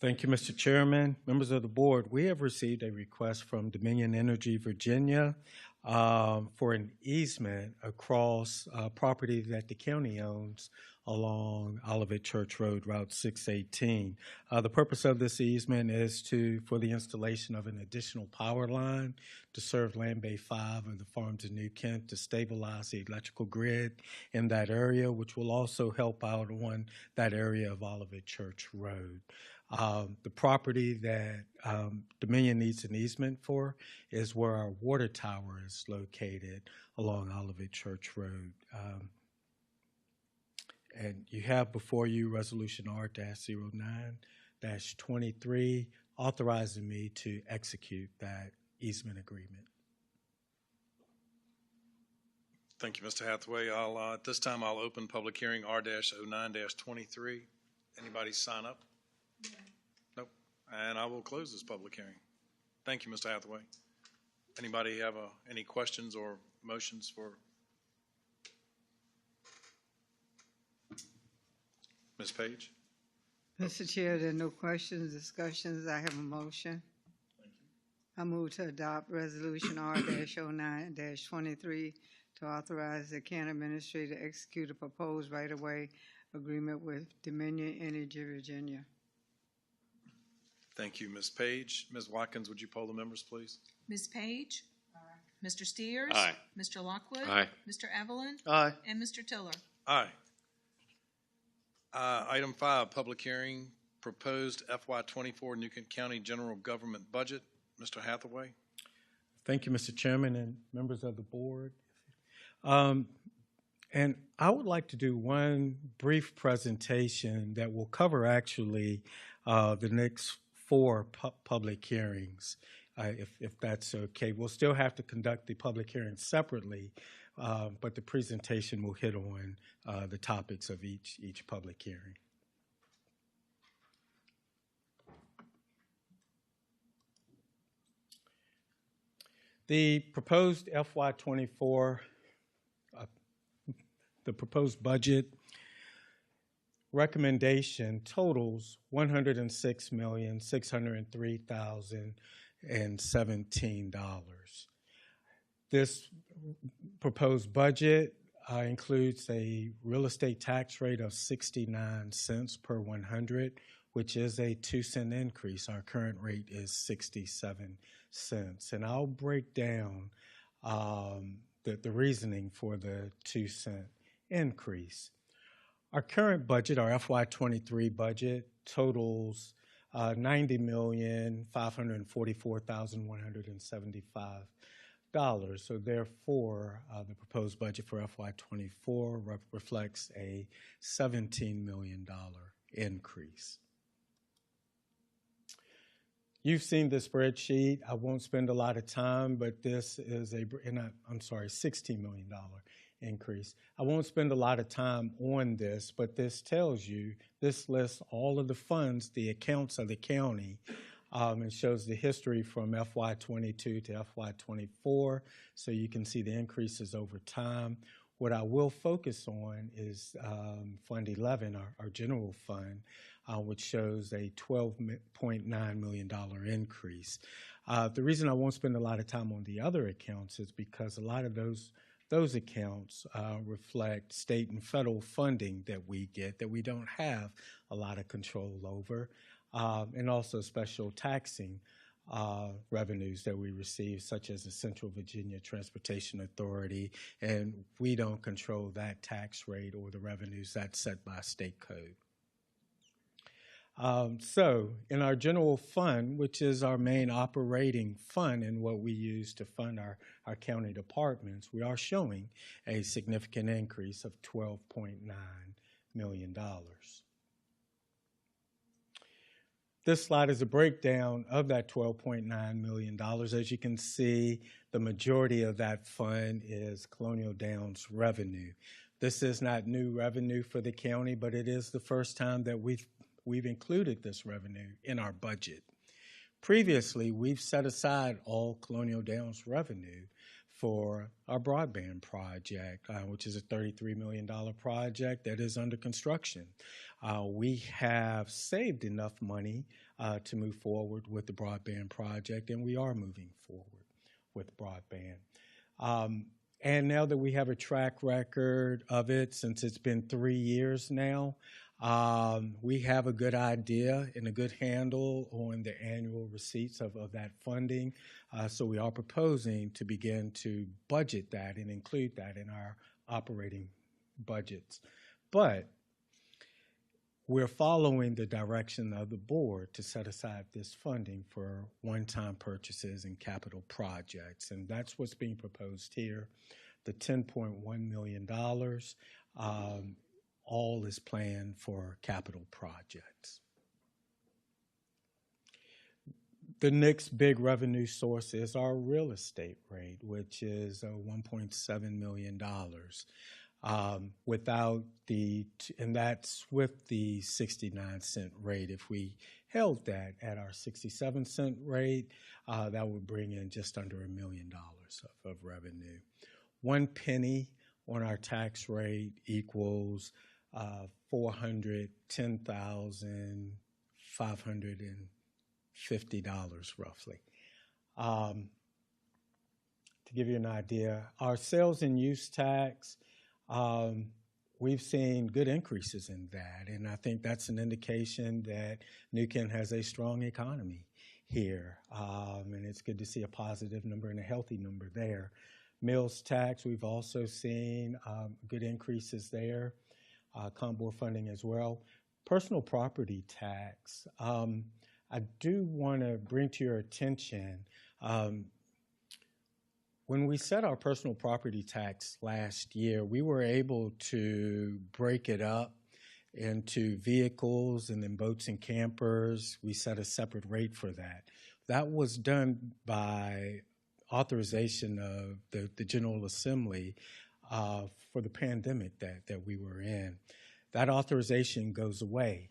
Thank you, Mr. Chairman. Members of the board, we have received a request from Dominion Energy Virginia for an easement across property that the county owns along Olivet Church Road, Route 618. The purpose of this easement is for the installation of an additional power line to serve Land Bay 5 of the Farms of New Kent to stabilize the electrical grid in that area, which will also help out on that area of Olivet Church Road. The property that Dominion needs an easement for is where our water tower is located along Olivet Church Road. And you have before you Resolution R-09-23 authorizing me to execute that easement agreement. Thank you, Mr. Hathaway. At this time, I'll open public hearing R-09-23. Anybody sign up? Nope. And I will close this public hearing. Thank you, Mr. Hathaway. Anybody have any questions or motions for Ms. Page? Mr. Chair, there are no questions, discussions. I have a motion. I move to adopt Resolution R-09-23 to authorize the county administrator to execute a proposed right-of-way agreement with Dominion Energy Virginia. Thank you, Ms. Page. Ms. Watkins, would you poll the members, please? Ms. Page? Mr. Steers? Aye. Mr. Lockwood? Aye. Mr. Evelyn? Aye. And Mr. Tiller? Aye. Item 5, public hearing, proposed FY24 New Kent County General Government Budget. Mr. Hathaway. Thank you, Mr. Chairman and members of the board. And I would like to do one brief presentation that will cover actually the next 4 public hearings, if that's okay. We'll still have to conduct the public hearings separately, but the presentation will hit on the topics of each public hearing. The proposed FY24, the proposed budget recommendation totals $106,603,017. This proposed budget includes a real estate tax rate of 69 cents per 100, which is a 2-cent increase. Our current rate is 67 cents. And I'll break down the reasoning for the 2-cent increase. Our current budget, our FY23 budget, totals $90,544,175. So therefore, the proposed budget for FY24 reflects a $17 million increase. You've seen the spreadsheet. I won't spend a lot of time, but this is $16 million increase. I won't spend a lot of time on this, but this tells you, this lists all of the funds, the accounts of the county, and shows the history from FY22 to FY24, so you can see the increases over time. What I will focus on is Fund 11, our general fund, which shows a $12.9 million increase. The reason I won't spend a lot of time on the other accounts is because a lot of those accounts reflect state and federal funding that we get that we don't have a lot of control over, and also special taxing revenues that we receive, such as the Central Virginia Transportation Authority, and we don't control that tax rate or the revenues that's set by state code. So in our general fund, which is our main operating fund and what we use to fund our county departments, we are showing a significant increase of $12.9 million. This slide is a breakdown of that $12.9 million. As you can see, the majority of that fund is Colonial Downs revenue. This is not new revenue for the county, but it is the first time that we've included this revenue in our budget. Previously, we've set aside all Colonial Downs revenue for our broadband project, which is a $33 million project that is under construction. We have saved enough money to move forward with the broadband project, and we are moving forward with broadband. And now that we have a track record of it, since it's been 3 years now, we have a good idea and a good handle on the annual receipts of that funding. So we are proposing to begin to budget that and include that in our operating budgets. But we're following the direction of the board to set aside this funding for one-time purchases and capital projects. And that's what's being proposed here. The $10.1 million, all is planned for capital projects. The next big revenue source is our real estate rate, which is $1.7 million. And that's with the 69-cent rate. If we held that at our 67-cent rate, that would bring in just under $1 million of revenue. 1 penny on our tax rate equals $410,550 roughly. To give you an idea, our sales and use tax, we've seen good increases in that, and I think that's an indication that New Kent has a strong economy here, and it's good to see a positive number and a healthy number there. Mills tax, we've also seen good increases there. Comp board funding as well. Personal property tax, I do want to bring to your attention, when we set our personal property tax last year, we were able to break it up into vehicles and then boats and campers. We set a separate rate for that. That was done by authorization of the General Assembly for the pandemic that we were in. That authorization goes away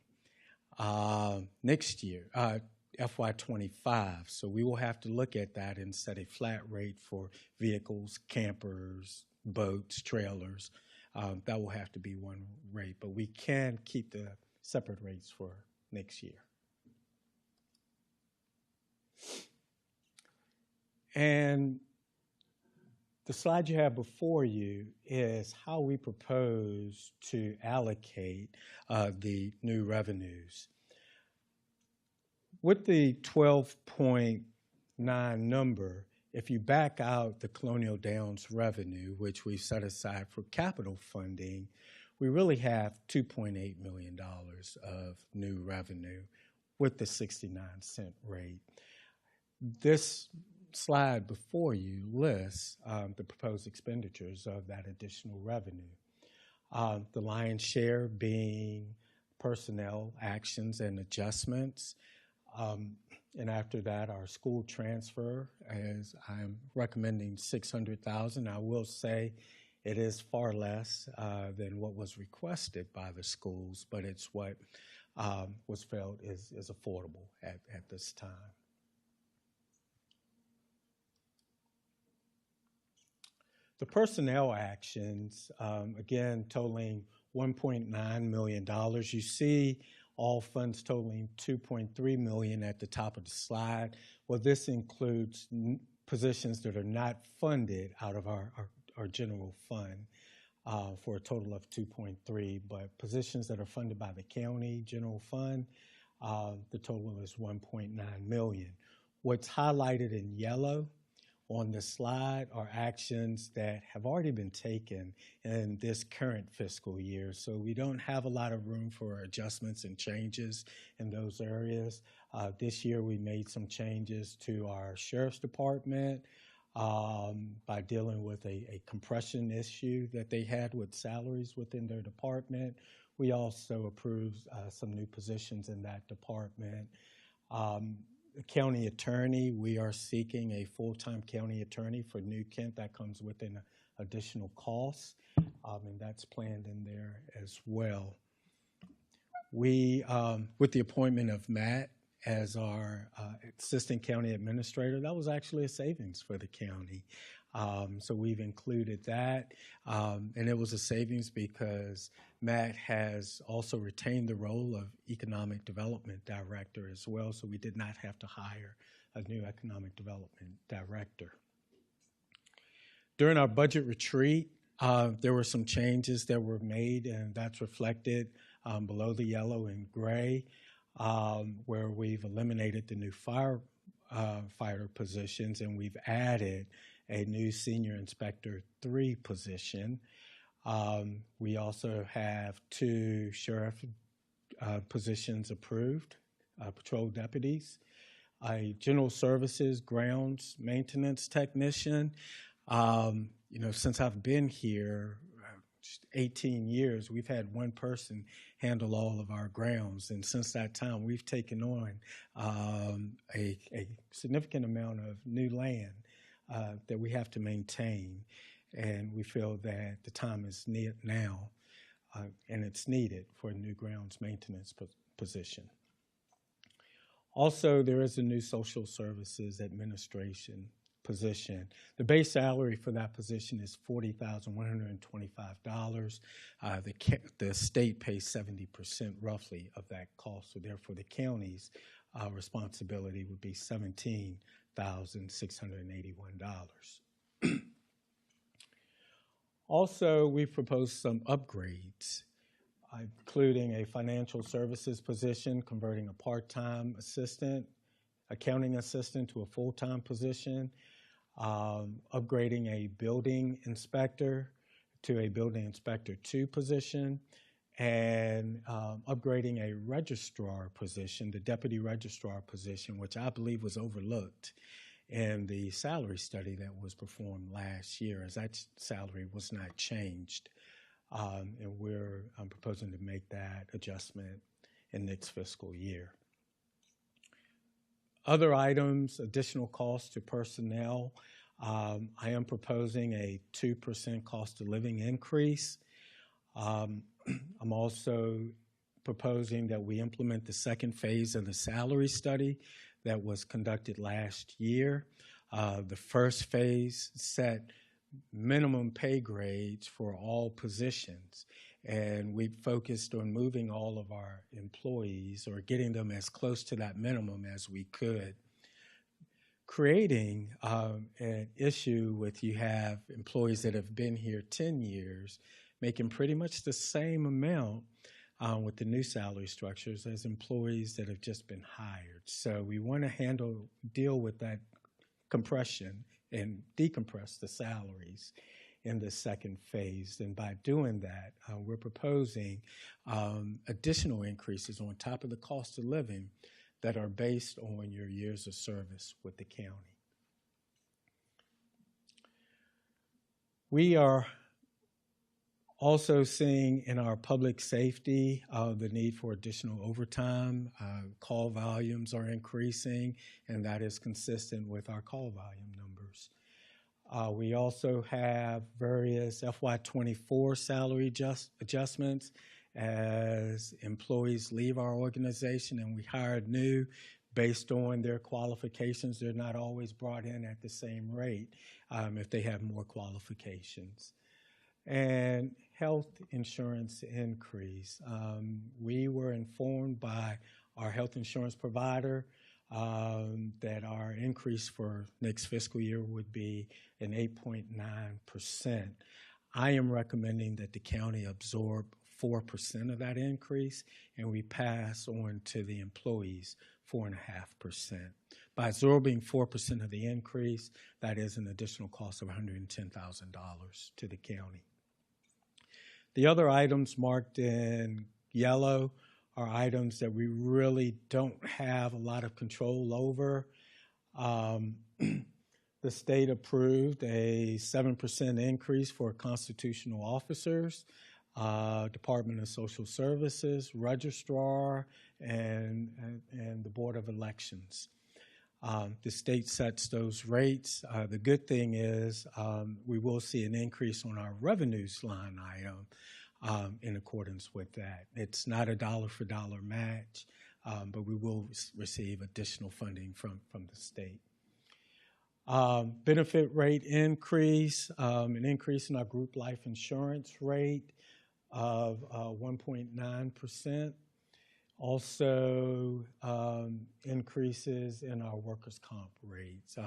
next year, FY25. So we will have to look at that and set a flat rate for vehicles, campers, boats, trailers. That will have to be one rate, but we can keep the separate rates for next year. And the slide you have before you is how we propose to allocate the new revenues. With the 12.9 number, if you back out the Colonial Downs revenue, which we set aside for capital funding, we really have $2.8 million of new revenue with the 69-cent rate. This slide before you lists the proposed expenditures of that additional revenue. The lion's share being personnel actions and adjustments. And after that, our school transfer, as I'm recommending $600,000. I will say it is far less than what was requested by the schools, but it's what was felt is affordable at this time. The personnel actions, again, totaling $1.9 million. You see all funds totaling $2.3 million at the top of the slide. Well, this includes positions that are not funded out of our general fund for a total of $2.3, but positions that are funded by the county general fund, the total is $1.9 million. What's highlighted in yellow on the slide are actions that have already been taken in this current fiscal year. So we don't have a lot of room for adjustments and changes in those areas. This year we made some changes to our sheriff's department by dealing with a compression issue that they had with salaries within their department. We also approved some new positions in that department. The county attorney, we are seeking a full-time county attorney for New Kent. That comes with an additional cost, and that's planned in there as well. We, with the appointment of Matt as our assistant county administrator, that was actually a savings for the county. So we've included that, and it was a savings because Matt has also retained the role of economic development director as well, so we did not have to hire a new economic development director. During our budget retreat, there were some changes that were made, and that's reflected below the yellow and gray, where we've eliminated the new firefighter positions, and we've added a new Senior Inspector 3 position. We also have 2 sheriff positions approved, patrol deputies, a general services grounds maintenance technician. Since I've been here, 18 years, we've had one person handle all of our grounds, and since that time, we've taken on a significant amount of new land that we have to maintain, and we feel that the time is near now, and it's needed for a new grounds maintenance position. Also, there is a new social services administration position. The base salary for that position is $40,125. The state pays 70% roughly of that cost, so therefore the county's responsibility would be $17,681. Also, we've proposed some upgrades, including a financial services position, converting a part-time accounting assistant to a full-time position, upgrading a building inspector to a building inspector 2 position, and upgrading a registrar position, the deputy registrar position, which I believe was overlooked in the salary study that was performed last year, as that salary was not changed. And we're proposing to make that adjustment in next fiscal year. Other items, additional costs to personnel. I am proposing a 2% cost of living increase. I'm also proposing that we implement the second phase of the salary study that was conducted last year. The first phase set minimum pay grades for all positions, and we focused on moving all of our employees or getting them as close to that minimum as we could, creating an issue with you have employees that have been here 10 years making pretty much the same amount with the new salary structures as employees that have just been hired. So we want to deal with that compression and decompress the salaries in the second phase. And by doing that, we're proposing additional increases on top of the cost of living that are based on your years of service with the county. We are also seeing in our public safety the need for additional overtime. Call volumes are increasing, and that is consistent with our call volume numbers. We also have various FY24 salary adjustments as employees leave our organization and we hired new based on their qualifications. They're not always brought in at the same rate if they have more qualifications. And health insurance increase. We were informed by our health insurance provider that our increase for next fiscal year would be an 8.9%. I am recommending that the county absorb 4% of that increase, and we pass on to the employees 4.5%. By absorbing 4% of the increase, that is an additional cost of $110,000 to the county. The other items marked in yellow are items that we really don't have a lot of control over. The state approved a 7% increase for constitutional officers. Department of Social Services, Registrar, and the Board of Elections. The state sets those rates. The good thing is we will see an increase on our revenues line item in accordance with that. It's not a dollar-for-dollar match, but we will receive additional funding from the state. Benefit rate increase, an increase in our group life insurance rate of 1.9%. Also, increases in our workers' comp rates,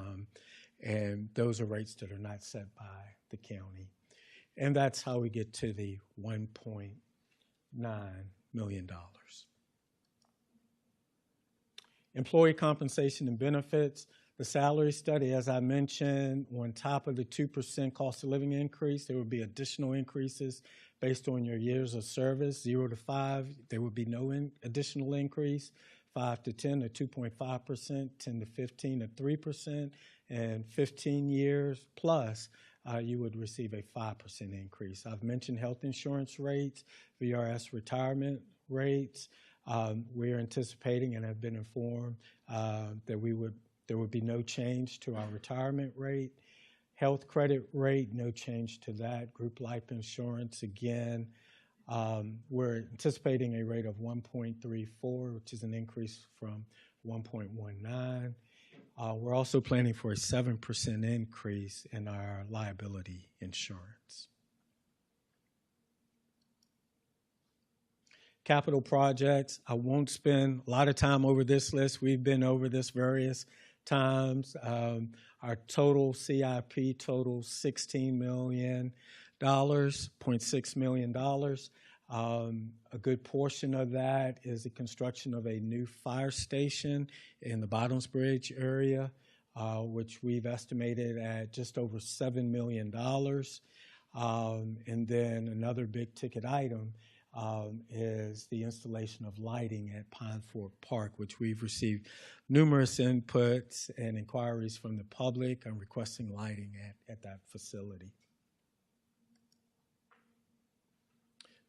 and those are rates that are not set by the county. And that's how we get to the $1.9 million. Employee compensation and benefits. The salary study, as I mentioned, on top of the 2% cost of living increase, there would be additional increases based on your years of service. 0 to 5, there would be no additional increase. 5 to 10, a 2.5%, 10 to 15, a 3%, and 15 years plus, you would receive a 5% increase. I've mentioned health insurance rates, VRS retirement rates. We're anticipating and have been informed that there would be no change to our retirement rate. Health credit rate, no change to that. Group life insurance, again, we're anticipating a rate of 1.34, which is an increase from 1.19. We're also planning for a 7% increase in our liability insurance. Capital projects, I won't spend a lot of time over this list. We've been over this various times. Our total CIP totals $16 million, $0.6 million. A good portion of that is the construction of a new fire station in the Bottoms Bridge area, which we've estimated at just over $7 million. And then another big ticket item is the installation of lighting at Pine Fork Park, which we've received numerous inputs and inquiries from the public on requesting lighting at that facility.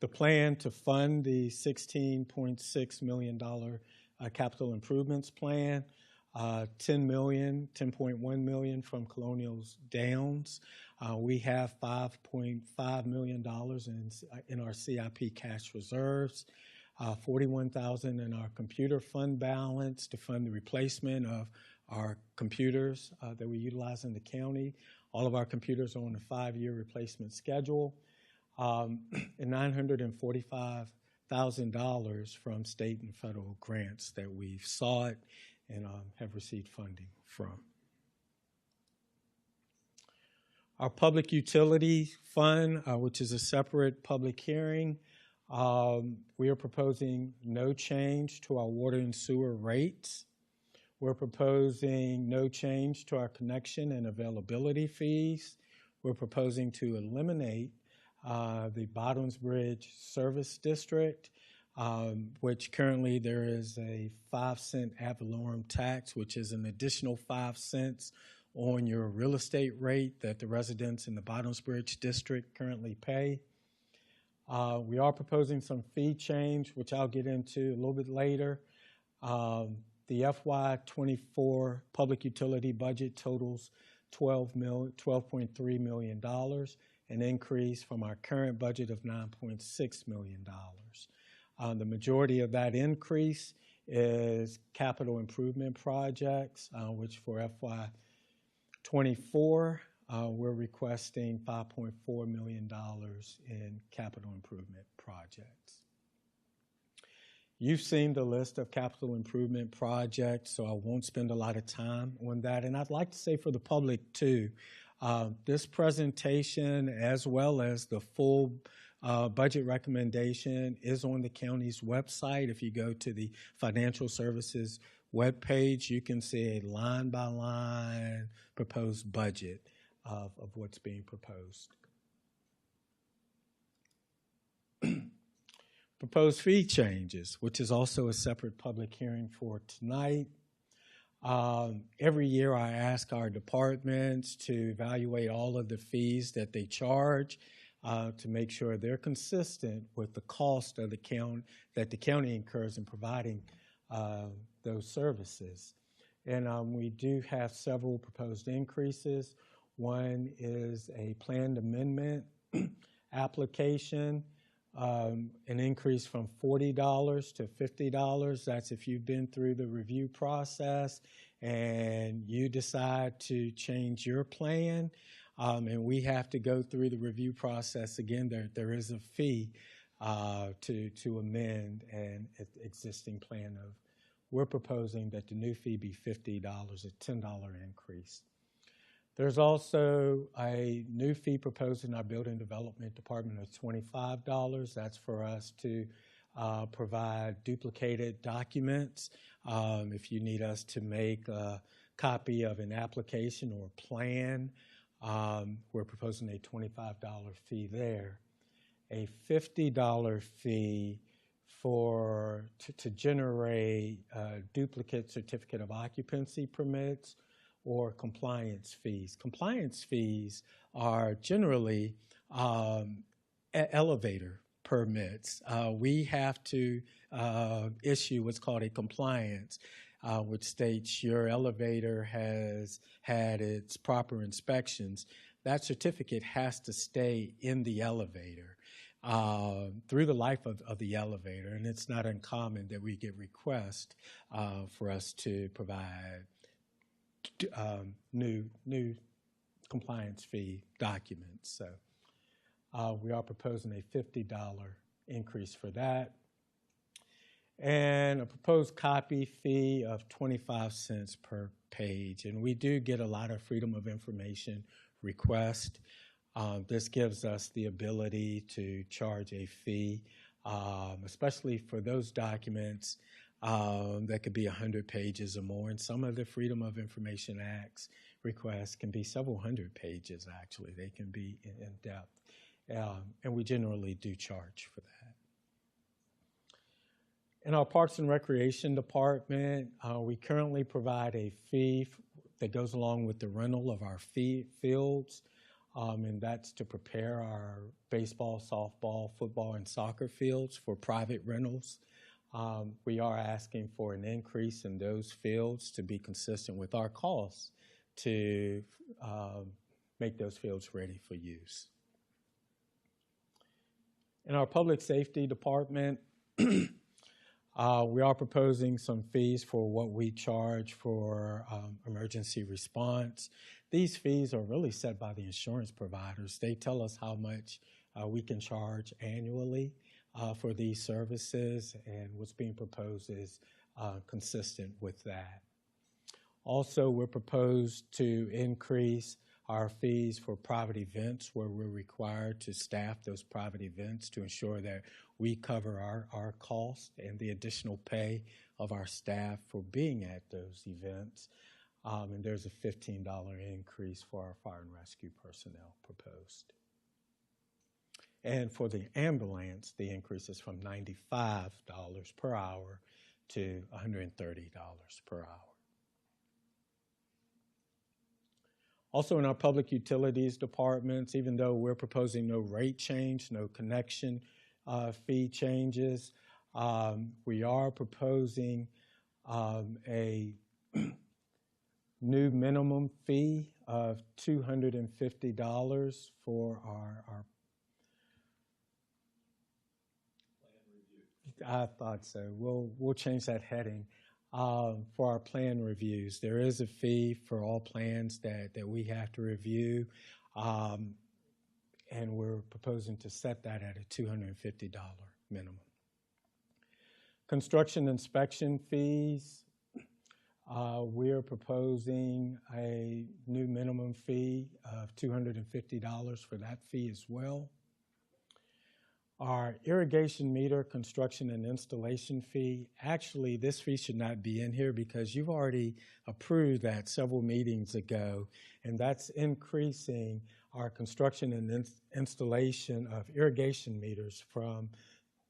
The plan to fund the $16.6 million capital improvements plan, $10.1 million from Colonial Downs. We have $5.5 million in our CIP cash reserves, $41,000 in our computer fund balance to fund the replacement of our computers that we utilize in the county. All of our computers are on a 5-year replacement schedule, and $945,000 from state and federal grants that we've sought and have received funding from. Our public utility fund, which is a separate public hearing, we are proposing no change to our water and sewer rates. We're proposing no change to our connection and availability fees. We're proposing to eliminate the Bottoms Bridge Service District, which currently there is a 5-cent ad valorem tax, which is an additional 5 cents on your real estate rate that the residents in the Bottoms Bridge District currently pay. We are proposing some fee change, which I'll get into a little bit later. The FY24 public utility budget totals $12.3 million, an increase from our current budget of $9.6 million. The majority of that increase is capital improvement projects, which for FY24, we're requesting $5.4 million in capital improvement projects. You've seen the list of capital improvement projects, so I won't spend a lot of time on that. And I'd like to say for the public too, this presentation as well as the full budget recommendation is on the county's website. If you go to the financial services webpage, you can see a line-by-line proposed budget of what's being proposed. Proposed fee changes, which is also a separate public hearing for tonight. Every year I ask our departments to evaluate all of the fees that they charge. to make sure they're consistent with the cost of the county that the county incurs in providing those services. And we do have several proposed increases. One is a planned amendment application, an increase from $40 to $50. That's if you've been through the review process and you decide to change your plan, and we have to go through the review process again. There is a fee to amend an existing plan. We're proposing that the new fee be $50, a $10 increase. There's also a new fee proposed in our Building Development Department of $25. That's for us to provide duplicated documents. If you need us to make a copy of an application or plan, we're proposing a $25 fee there. A $50 fee to generate duplicate certificate of occupancy permits or compliance fees. Compliance fees are generally elevator permits. We have to issue what's called a compliance, which states your elevator has had its proper inspections. That certificate has to stay in the elevator through the life of the elevator, and it's not uncommon that we get requests for us to provide new compliance fee documents. So we are proposing a $50 increase for that, and a proposed copy fee of 25 cents per page. And we do get a lot of freedom of information requests. This gives us the ability to charge a fee, especially for those documents that could be 100 pages or more. And some of the Freedom of Information Act's requests can be several hundred pages, actually. They can be in depth. And we generally do charge for that. In our Parks and Recreation Department, we currently provide a fee that goes along with the rental of our fields. And that's to prepare our baseball, softball, football, and soccer fields for private rentals. We are asking for an increase in those fields to be consistent with our costs to make those fields ready for use. In our Public Safety Department, we are proposing some fees for what we charge for emergency response. These fees are really set by the insurance providers. They tell us how much we can charge annually for these services, and what's being proposed is consistent with that. Also, we're proposed to increase our fees for private events where we're required to staff those private events to ensure that we cover our costs and the additional pay of our staff for being at those events. And there's a $15 increase for our fire and rescue personnel proposed. And for the ambulance, the increase is from $95 per hour to $130 per hour. Also in our public utilities departments, even though we're proposing no rate change, no connection fee changes, we are proposing a new minimum fee of $250 for our I thought so. We'll change that heading. For our plan reviews, there is a fee for all plans that we have to review, and we're proposing to set that at a $250 minimum. Construction inspection fees, we're proposing a new minimum fee of $250 for that fee as well. Our irrigation meter construction and installation fee, actually this fee should not be in here because you've already approved that several meetings ago, and that's increasing our construction and installation of irrigation meters from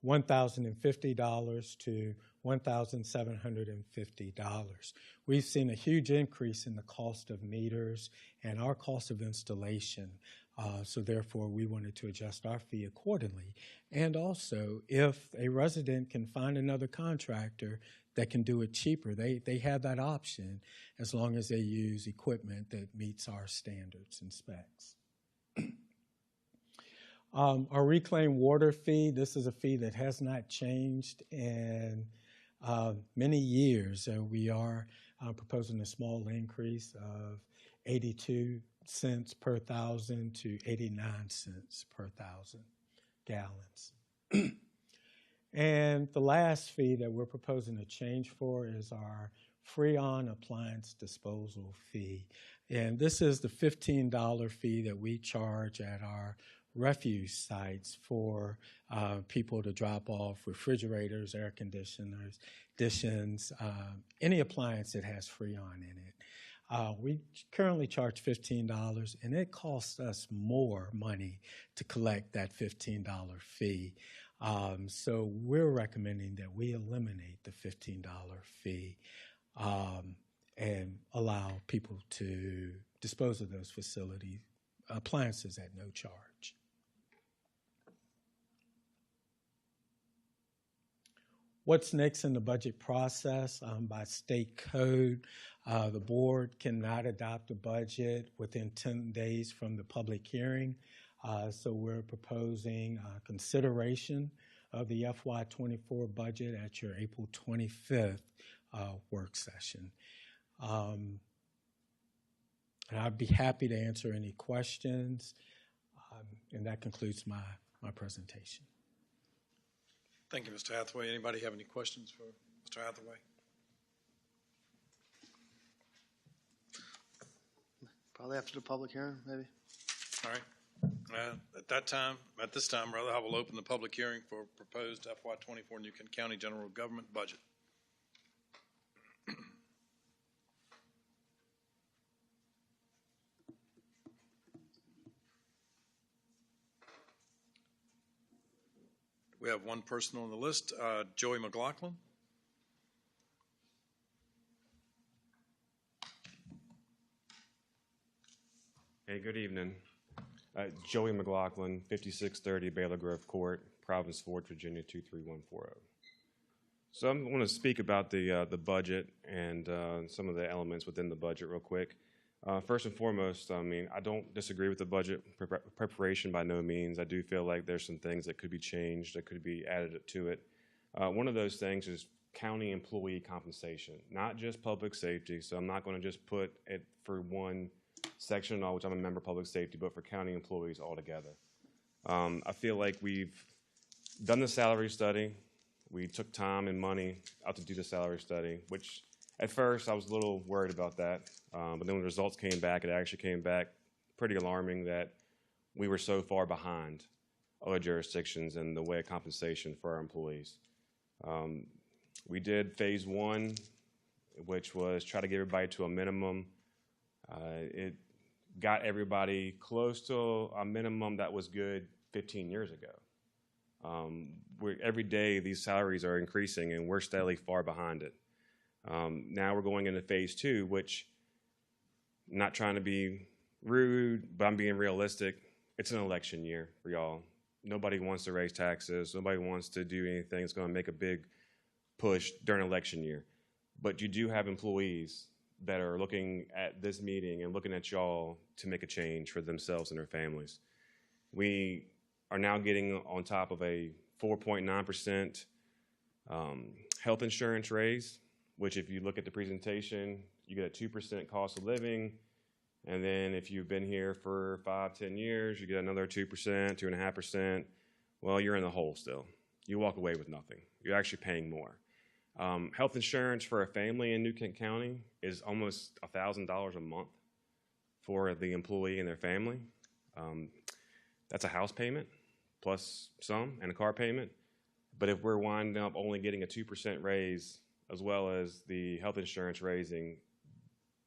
$1,050 to $1,750. We've seen a huge increase in the cost of meters and our cost of installation. So therefore, we wanted to adjust our fee accordingly. And also, if a resident can find another contractor that can do it cheaper, they have that option as long as they use equipment that meets our standards and specs. Our reclaimed water fee, this is a fee that has not changed in many years. We are proposing a small increase of 82 cents per thousand to 89 cents per thousand gallons. And the last fee that we're proposing to change for is our Freon appliance disposal fee. And this is the $15 fee that we charge at our refuse sites for people to drop off refrigerators, air conditioners, dishes, any appliance that has Freon in it. We currently charge $15, and it costs us more money to collect that $15 fee. So we're recommending that we eliminate the $15 fee and allow people to dispose of those facility appliances at no charge. What's next in the budget process? By state code, the board cannot adopt a budget within 10 days from the public hearing. So we're proposing consideration of the FY24 budget at your April 25th work session. And I'd be happy to answer any questions. And that concludes my presentation. Thank you, Mr. Hathaway. Anybody have any questions for Mr. Hathaway? Probably after the public hearing, maybe. All right. At this time, rather, I will open the public hearing for proposed FY24 New Kent County General Government Budget. We have one person on the list, Joey McLaughlin. Hey, good evening. Joey McLaughlin, 5630 Baylor Grove Court, Providence Ford, Virginia 23140. So I want to speak about the budget and some of the elements within the budget real quick. First and foremost, I mean, I don't disagree with the budget preparation by no means. I do feel like there's some things that could be changed, that could be added to it. One of those things is county employee compensation, not just public safety. So I'm not going to just put it for one section, which I'm a member of public safety, but for county employees altogether. I feel like we've done the salary study. We took time and money out to do the salary study, which at first I was a little worried about that. But then when the results came back, it actually came back pretty alarming that we were so far behind other jurisdictions in the way of compensation for our employees. We did phase one, which was try to get everybody to a minimum. It got everybody close to a minimum that was good 15 years ago. Every day these salaries are increasing and we're steadily far behind it. Now we're going into phase two, which, not trying to be rude, but I'm being realistic. It's an election year for y'all. Nobody wants to raise taxes. Nobody wants to do anything that's going to make a big push during election year. But you do have employees that are looking at this meeting and looking at y'all to make a change for themselves and their families. We are now getting on top of a 4.9% health insurance raise, which if you look at the presentation, you get a 2% cost of living. And then if you've been here for 5-10 years, you get another 2%, 2.5%. Well, you're in the hole still. You walk away with nothing. You're actually paying more. Health insurance for a family in New Kent County is almost $1,000 a month for the employee and their family. That's a house payment plus some and a car payment. But if we're winding up only getting a 2% raise as well as the health insurance raising,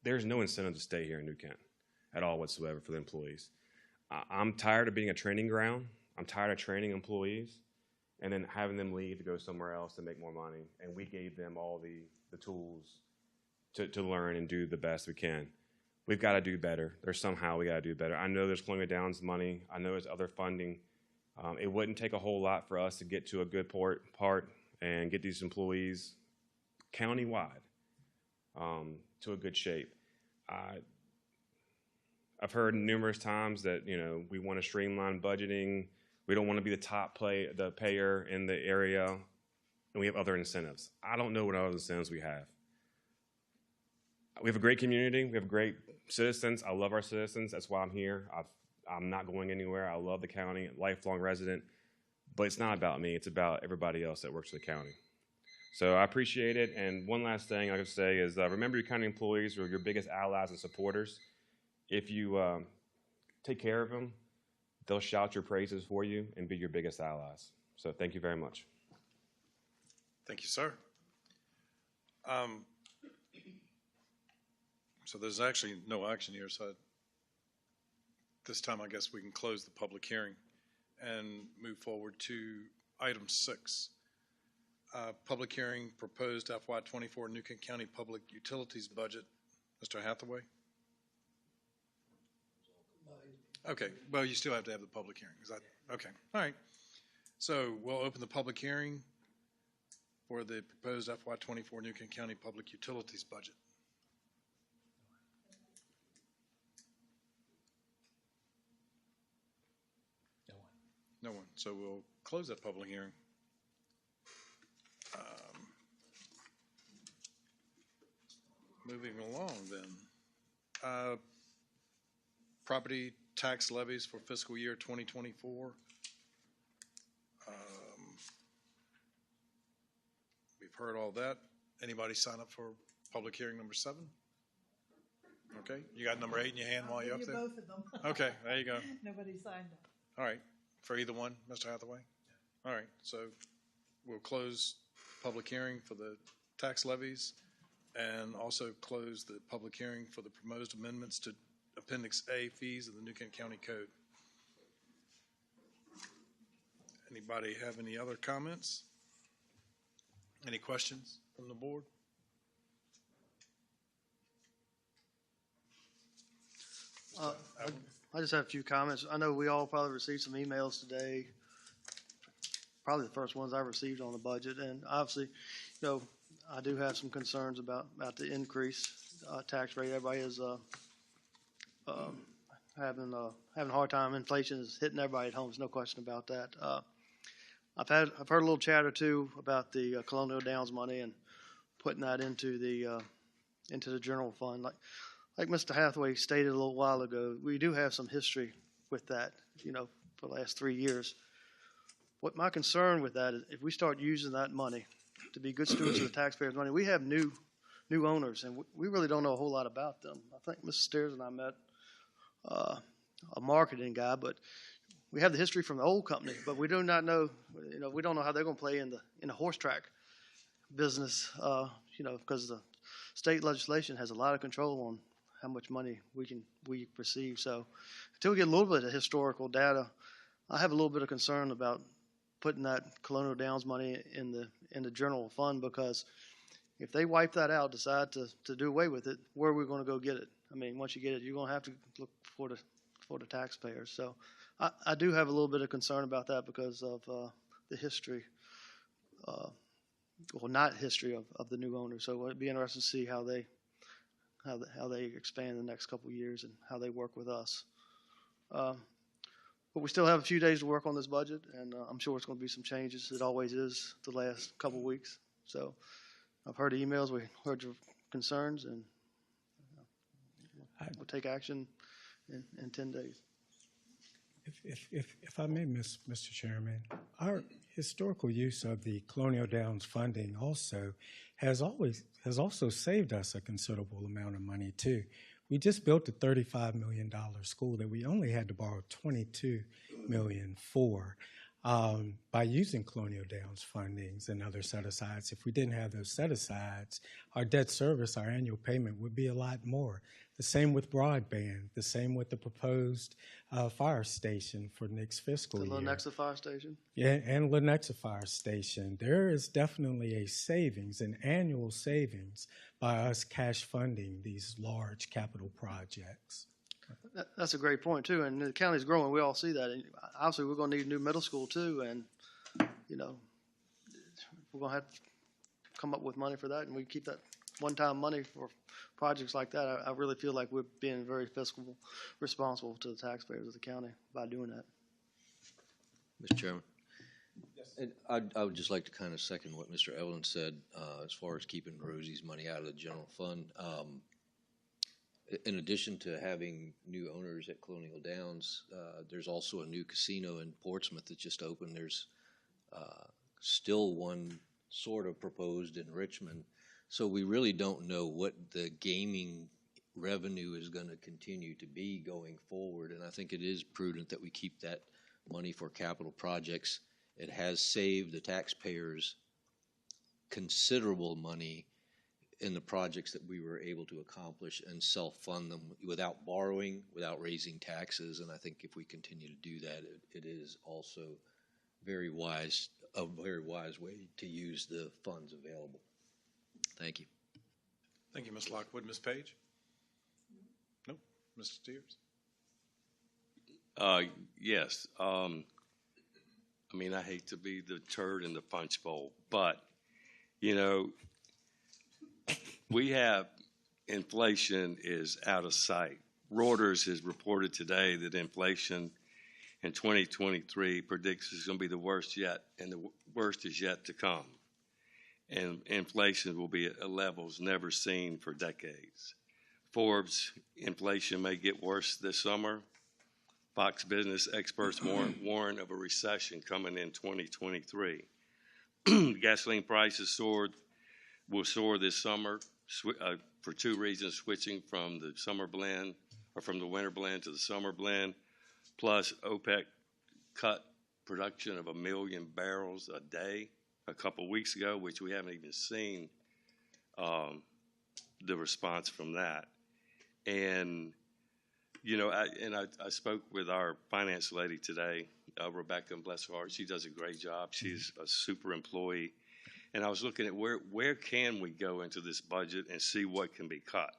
there's no incentive to stay here in New Kent at all whatsoever for the employees. I'm tired of being a training ground. I'm tired of training employees and then having them leave to go somewhere else to make more money. And we gave them all the tools to learn and do the best we can. we've got to do better. We got to do better. I know there's Colonial Downs money. I know there's other funding. It wouldn't take a whole lot for us to get to a good part and get these employees countywide to a good shape. I've heard numerous times that, we want to streamline budgeting. We don't want to be the payer in the area, and we have other incentives. I don't know what other incentives we have. We have a great community. We have great citizens. I love our citizens. That's why I'm here. I'm not going anywhere. I love the county, lifelong resident. But it's not about me. It's about everybody else that works for the county. So I appreciate it. And one last thing I could say is remember your county employees are your biggest allies and supporters. If you take care of them, they'll shout your praises for you and be your biggest allies. So thank you very much. Thank you, sir. So there's actually no action here, so this time I guess we can close the public hearing and move forward to item 6. Public hearing, proposed FY24 New Kent County Public Utilities Budget. Mr. Hathaway? Okay, well, you still have to have the public hearing. Is that okay? All right. So we'll open the public hearing for the proposed FY24 New Kent County Public Utilities Budget. No one. So we'll close that public hearing. Moving along then. Property tax levies for fiscal year 2024. We've heard all that. Anybody sign up for public hearing number 7? Okay, you got number 8 in your hand while you're up there? Both of them. Okay, there you go. Nobody signed up. All right, for either one, Mr. Hathaway? All right, so we'll close public hearing for the tax levies and also close the public hearing for the proposed amendments to Appendix A fees of the New Kent County Code. Anybody have any other comments? Any questions from the board? I just have a few comments. I know we all probably received some emails today, probably the first ones I received on the budget. And obviously, I do have some concerns about the increased tax rate. Everybody is having a hard time. Inflation is hitting everybody at home. There's no question about that. I've heard a little chatter too about the Colonial Downs money and putting that into the general fund. Like Mr. Hathaway stated a little while ago, we do have some history with that, for the last 3 years. What my concern with that is if we start using that money to be good stewards of the taxpayers' money, we have new owners, and we really don't know a whole lot about them. I think Mr. Steers and I met a marketing guy, but we have the history from the old company, but we do not know, we don't know how they're going to play in the horse track business, because the state legislation has a lot of control on how much money we receive. So until we get a little bit of historical data, I have a little bit of concern about putting that Colonial Downs money in the general fund, because if they wipe that out, decide to do away with it, where are we going to go get it? I mean, once you get it, you're going to have to look for the taxpayers. So I do have a little bit of concern about that because of the history, not history of the new owners. So it'd be interesting to see how they expand in the next couple of years and how they work with us. But we still have a few days to work on this budget, and I'm sure it's going to be some changes. It always is the last couple of weeks. So I've heard the emails, we heard your concerns, and we'll take action in 10 days. If I may, Mr. Chairman, our historical use of the Colonial Downs funding also has also saved us a considerable amount of money too. We just built a $35 million school that we only had to borrow $22 million for. by using Colonial Downs fundings and other set-asides. If we didn't have those set-asides, our debt service, our annual payment would be a lot more. The same with broadband, the same with the proposed fire station for next fiscal year. The Lenexa Fire Station? Yeah, and Lenexa Fire Station. There is definitely a savings, an annual savings by us cash funding these large capital projects. That's a great point too, and the county's growing. We all see that. And obviously, we're going to need a new middle school too, and we're going to have to come up with money for that, and we keep that one-time money for projects like that. I really feel like we're being very fiscal responsible to the taxpayers of the county by doing that. Mr. Chairman? And I would just like to kind of second what Mr. Evelyn said as far as keeping Rosie's money out of the general fund. In addition to having new owners at Colonial Downs, there's also a new casino in Portsmouth that just opened. There's still one sort of proposed in Richmond. So we really don't know what the gaming revenue is going to continue to be going forward. And I think it is prudent that we keep that money for capital projects. It has saved the taxpayers considerable money in the projects that we were able to accomplish and self-fund them without borrowing, without raising taxes. And I think if we continue to do that, it is also a very wise way to use the funds available. Thank you. Thank you, Ms. Lockwood. Ms. Page? No? Mr. Steers? Yes. I mean, I hate to be the turd in the punch bowl, but, we have inflation is out of sight. Reuters has reported today that inflation in 2023 predicts it's going to be the worst yet, and the worst is yet to come. And inflation will be at levels never seen for decades. Forbes, inflation may get worse this summer. Fox Business experts warn of a recession coming in 2023. Gasoline prices will soar this summer for two reasons: switching from the summer blend or from the winter blend to the summer blend, plus OPEC cut production of 1 million barrels a day a couple weeks ago, which we haven't even seen the response from that. And I spoke with our finance lady today, Rebecca, and bless her heart, she does a great job. She's a super employee. And I was looking at where can we go into this budget and see what can be cut.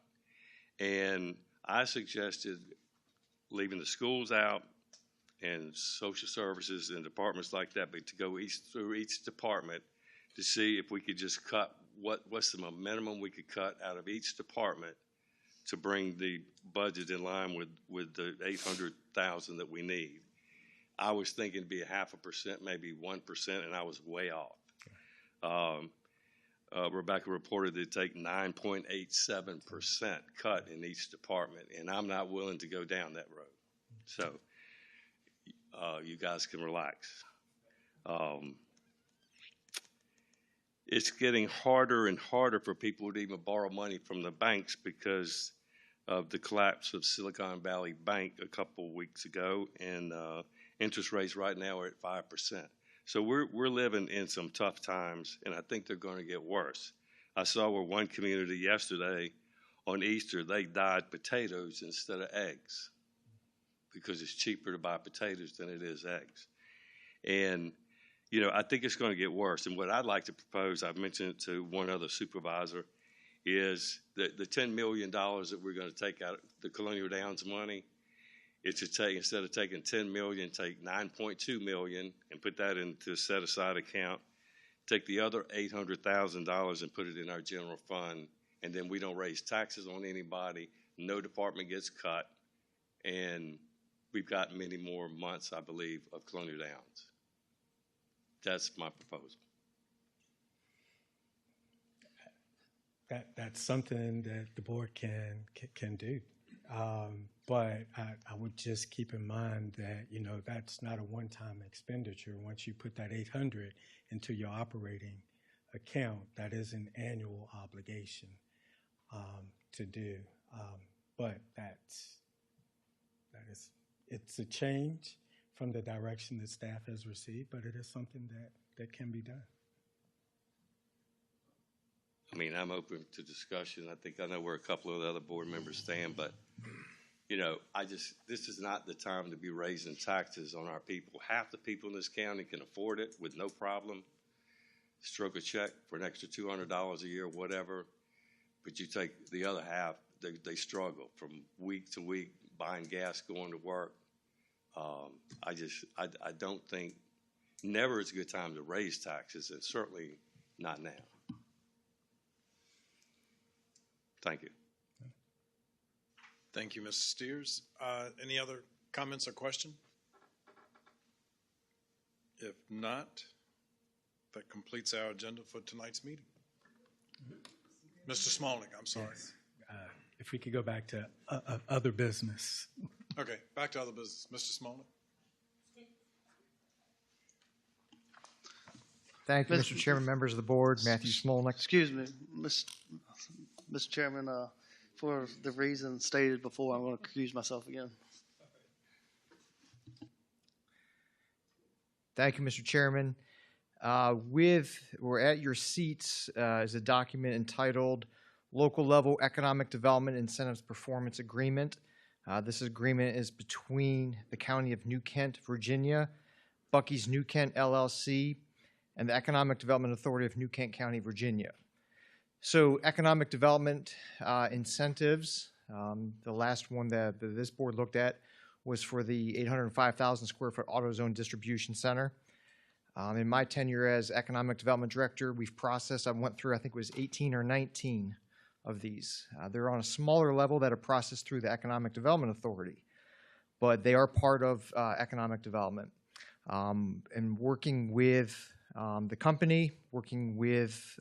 And I suggested leaving the schools out and social services and departments like that, but to go through each department to see if we could just cut what's the minimum we could cut out of each department to bring the budget in line with the $800,000 that we need. I was thinking it'd be 0.5%, maybe 1%, and I was way off. Rebecca reported it'd take 9.87% cut in each department, and I'm not willing to go down that road. So you guys can relax. It's getting harder and harder for people to even borrow money from the banks because of the collapse of Silicon Valley Bank a couple weeks ago, and interest rates right now are at 5%. So we're living in some tough times, and I think they're going to get worse. I saw where one community yesterday on Easter, they dyed potatoes instead of eggs because it's cheaper to buy potatoes than it is eggs. And, I think it's going to get worse. And what I'd like to propose, I've mentioned it to one other supervisor, is that the $10 million that we're going to take out of the Colonial Downs money, it's to take, instead of taking $10 million, take $9.2 million and put that into a set-aside account, take the other $800,000 and put it in our general fund, and then we don't raise taxes on anybody, no department gets cut, and we've got many more months, I believe, of Colonial Downs. That's my proposal. That's something that the board can do. But I would just keep in mind that, that's not a one-time expenditure. Once you put that $800 into your operating account, that is an annual obligation to do. But it's a change from the direction that staff has received, but it is something that can be done. I mean, I'm open to discussion. I know where a couple of the other board members stand, but, this is not the time to be raising taxes on our people. Half the people in this county can afford it with no problem. Stroke a check for an extra $200 a year, whatever. But you take the other half, they struggle from week to week, buying gas, going to work. I don't think, never is a good time to raise taxes, and certainly not now. Thank you. Thank you, Mr. Steers. Any other comments or question? If not, that completes our agenda for tonight's meeting. Mr. Smolnick, I'm sorry. Yes. If we could go back to other business. Okay, back to other business. Mr. Smolnick? Thank you, Mr. Chairman, members of the board, Matthew Smolnick. Excuse me, Mr. Chairman, for the reason stated before, I'm going to accuse myself again. Thank you, Mr. Chairman. We're at your seats is a document entitled Local Level Economic Development Incentives Performance Agreement. This agreement is between the County of New Kent, Virginia, Buc-ee's New Kent LLC, and the Economic Development Authority of New Kent County, Virginia. So economic development incentives, the last one that this board looked at was for the 805,000 square foot AutoZone distribution center. In my tenure as economic development director, we've processed, I went through, I think it was 18 or 19 of these. They're on a smaller level that are processed through the Economic Development Authority, but they are part of economic development. And working with the company, working with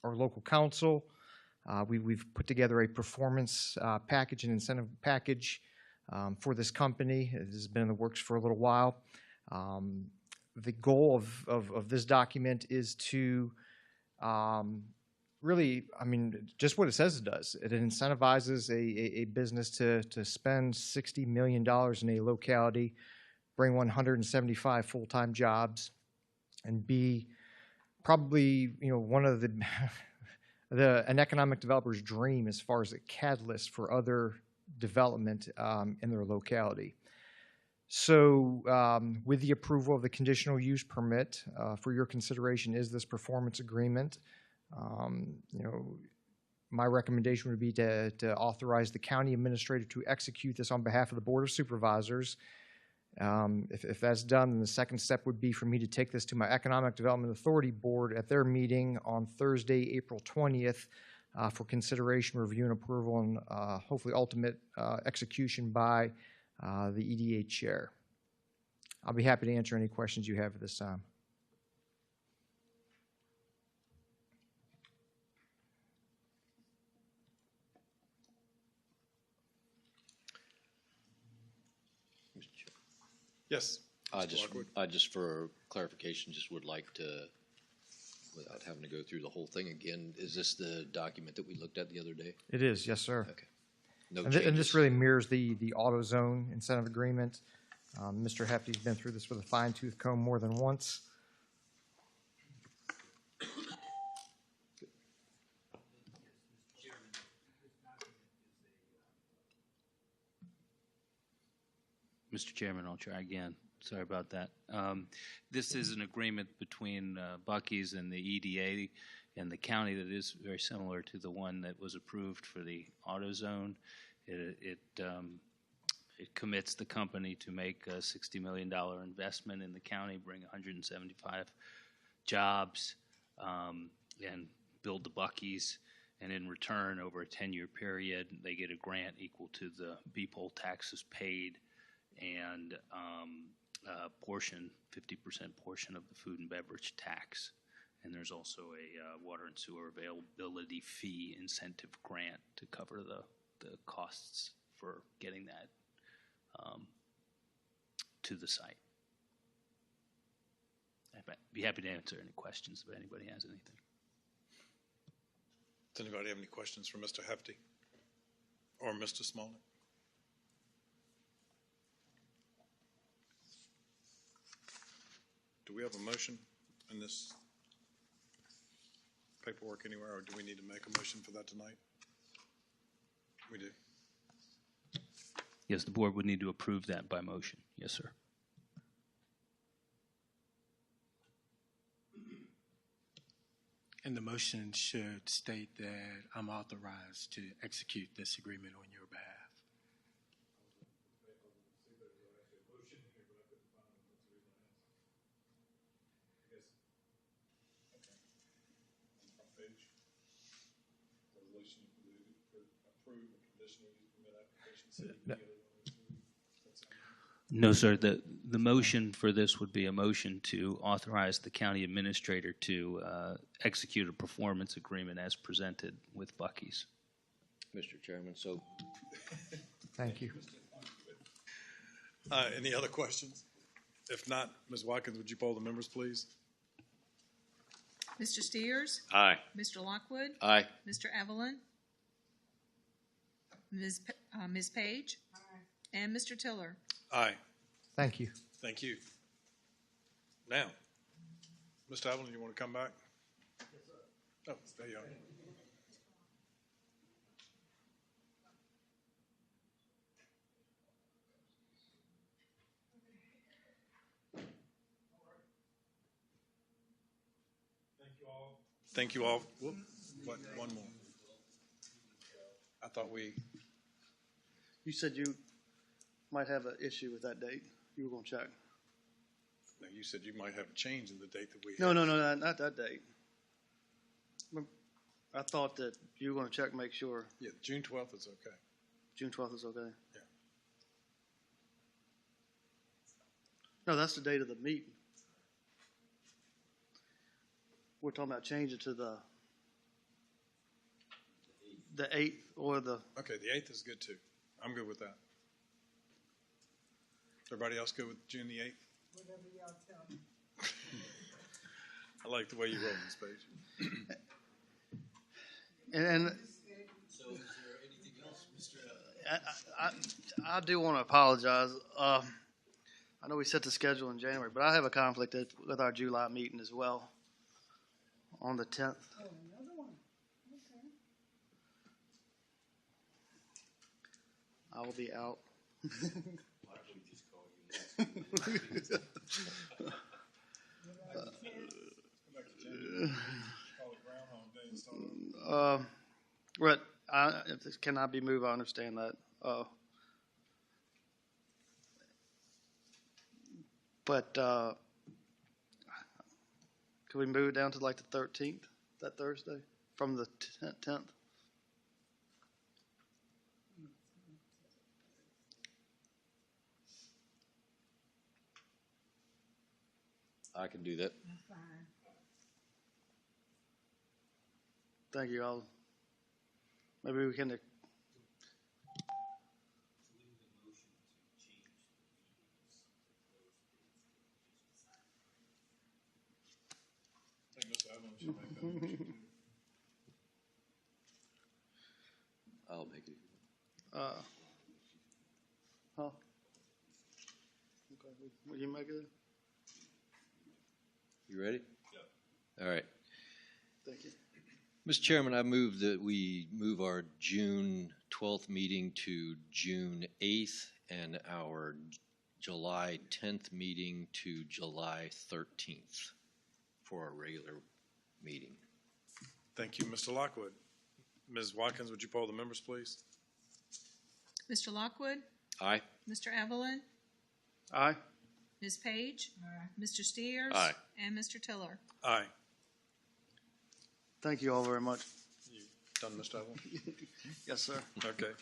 our local council, we've put together a performance package, an incentive package for this company. It has been in the works for a little while. The goal of this document is to really, just what it says it does. It incentivizes a business to spend $60 million in a locality, bring 175 full-time jobs, and be probably, one of an economic developer's dream as far as a catalyst for other development in their locality. So with the approval of the conditional use permit, for your consideration is this performance agreement. My recommendation would be to authorize the county administrator to execute this on behalf of the Board of Supervisors. If that's done, then the second step would be for me to take this to my Economic Development Authority Board at their meeting on Thursday, April 20th, for consideration, review, and approval, and hopefully ultimate execution by the EDA chair. I'll be happy to answer any questions you have at this time. Yes. Just for clarification, just would like to, without having to go through the whole thing again, is this the document that we looked at the other day? It is, yes, sir. Okay. No And changes. this really mirrors the AutoZone incentive agreement. Mr. Hefty's been through this with a fine-tooth comb more than once. Mr. Chairman, I'll try again. Sorry about that. This is an agreement between Buc-ee's and the EDA and the county that is very similar to the one that was approved for the AutoZone. It commits the company to make a $60 million investment in the county, bring 175 jobs, and build the Buc-ee's. And in return, over a 10-year period, they get a grant equal to the B-Pol taxes paid and a portion, 50% portion of the food and beverage tax. And there's also a water and sewer availability fee incentive grant to cover the costs for getting that to the site. I'd be happy to answer any questions if anybody has anything. Does anybody have any questions for Mr. Hefty or Mr. Smolnick? we have a motion in this paperwork anywhere, or do we need to make a motion for that tonight? We do. Yes, the board would need to approve that by motion. Yes, sir. And the motion should state that I'm authorized to execute this agreement on your behalf. No, sir. The motion for this would be a motion to authorize the county administrator to execute a performance agreement as presented with Buc-ee's. Mr. Chairman, so Thank you. Any other questions? If not, Ms. Watkins, would you poll the members, please? Mr. Steers? Aye. Mr. Lockwood? aye. Mr. Evelyn? Ms. Page? And Mr. Tiller? Aye. Thank you. Thank you. Now, Mr. Evelyn, you want to come back? Yes, sir. Oh, there you are. Thank you all. Whoop, what, one more. I thought we, You said you might have an issue with that date. You were going to check. no, you said you might have a change in the date that we had. No, not that date. I thought that you were going to check, make sure Yeah, June 12th is okay. June 12th is okay. Yeah. No, that's the date of the meeting. We're talking about changing to the 8th or the, Okay, the 8th is good too. I'm good with that. Everybody else good with June the 8th? Whatever y'all tell me. I like the way you roll this page. and So is there anything else, Mr. I do want to apologize. I know we set the schedule in January, but I have a conflict with our July meeting as well on the 10th. Oh, another one. Okay. I will be out. Why don't we just call you next week? But if this cannot be moved, I understand that. But could we move it down to like the 13th, that Thursday, from the 10th? I can do that. I'm fine. Thank you all. Maybe we can. I think Mr. Evans should make that motion. I'll make it. Huh? Okay, will you make it? You ready? Yeah. All right. Thank you. Mr. Chairman, I move that we move our June 12th meeting to June 8th and our July 10th meeting to July 13th for our regular meeting. Thank you, Mr. Lockwood. Ms. Watkins, would you poll the members, please? Mr. Lockwood? Aye. Mr. Evelyn? Aye. Ms. Page? Mr. Steers? Aye. And Mr. Tiller? Aye. Thank you all very much. You done, Mr. Evelyn? Yes, sir. Okay.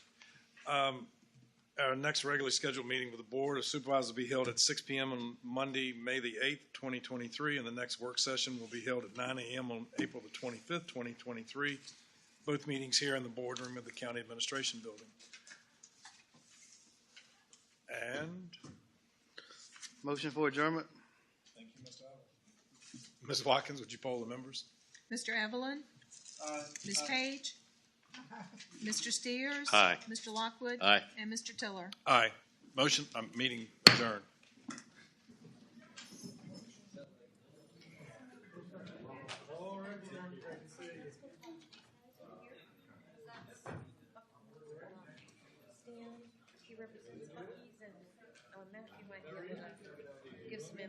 Our next regularly scheduled meeting with the Board of Supervisors will be held at 6 p.m. on Monday, May the 8th, 2023, and the next work session will be held at 9 a.m. on April the 25th, 2023. Both meetings here in the boardroom of the County Administration Building. And Motion for adjournment? thank you, Mr. Evelyn. Ms. Watkins, would you poll the members? Mr. Evelyn? Ms. Page? Mr. Steers? Aye. Mr. Lockwood? Aye. And Mr. Tiller? Aye. Motion, meeting adjourned. in. He represents Buc-ee's, and Matthew might be able to give some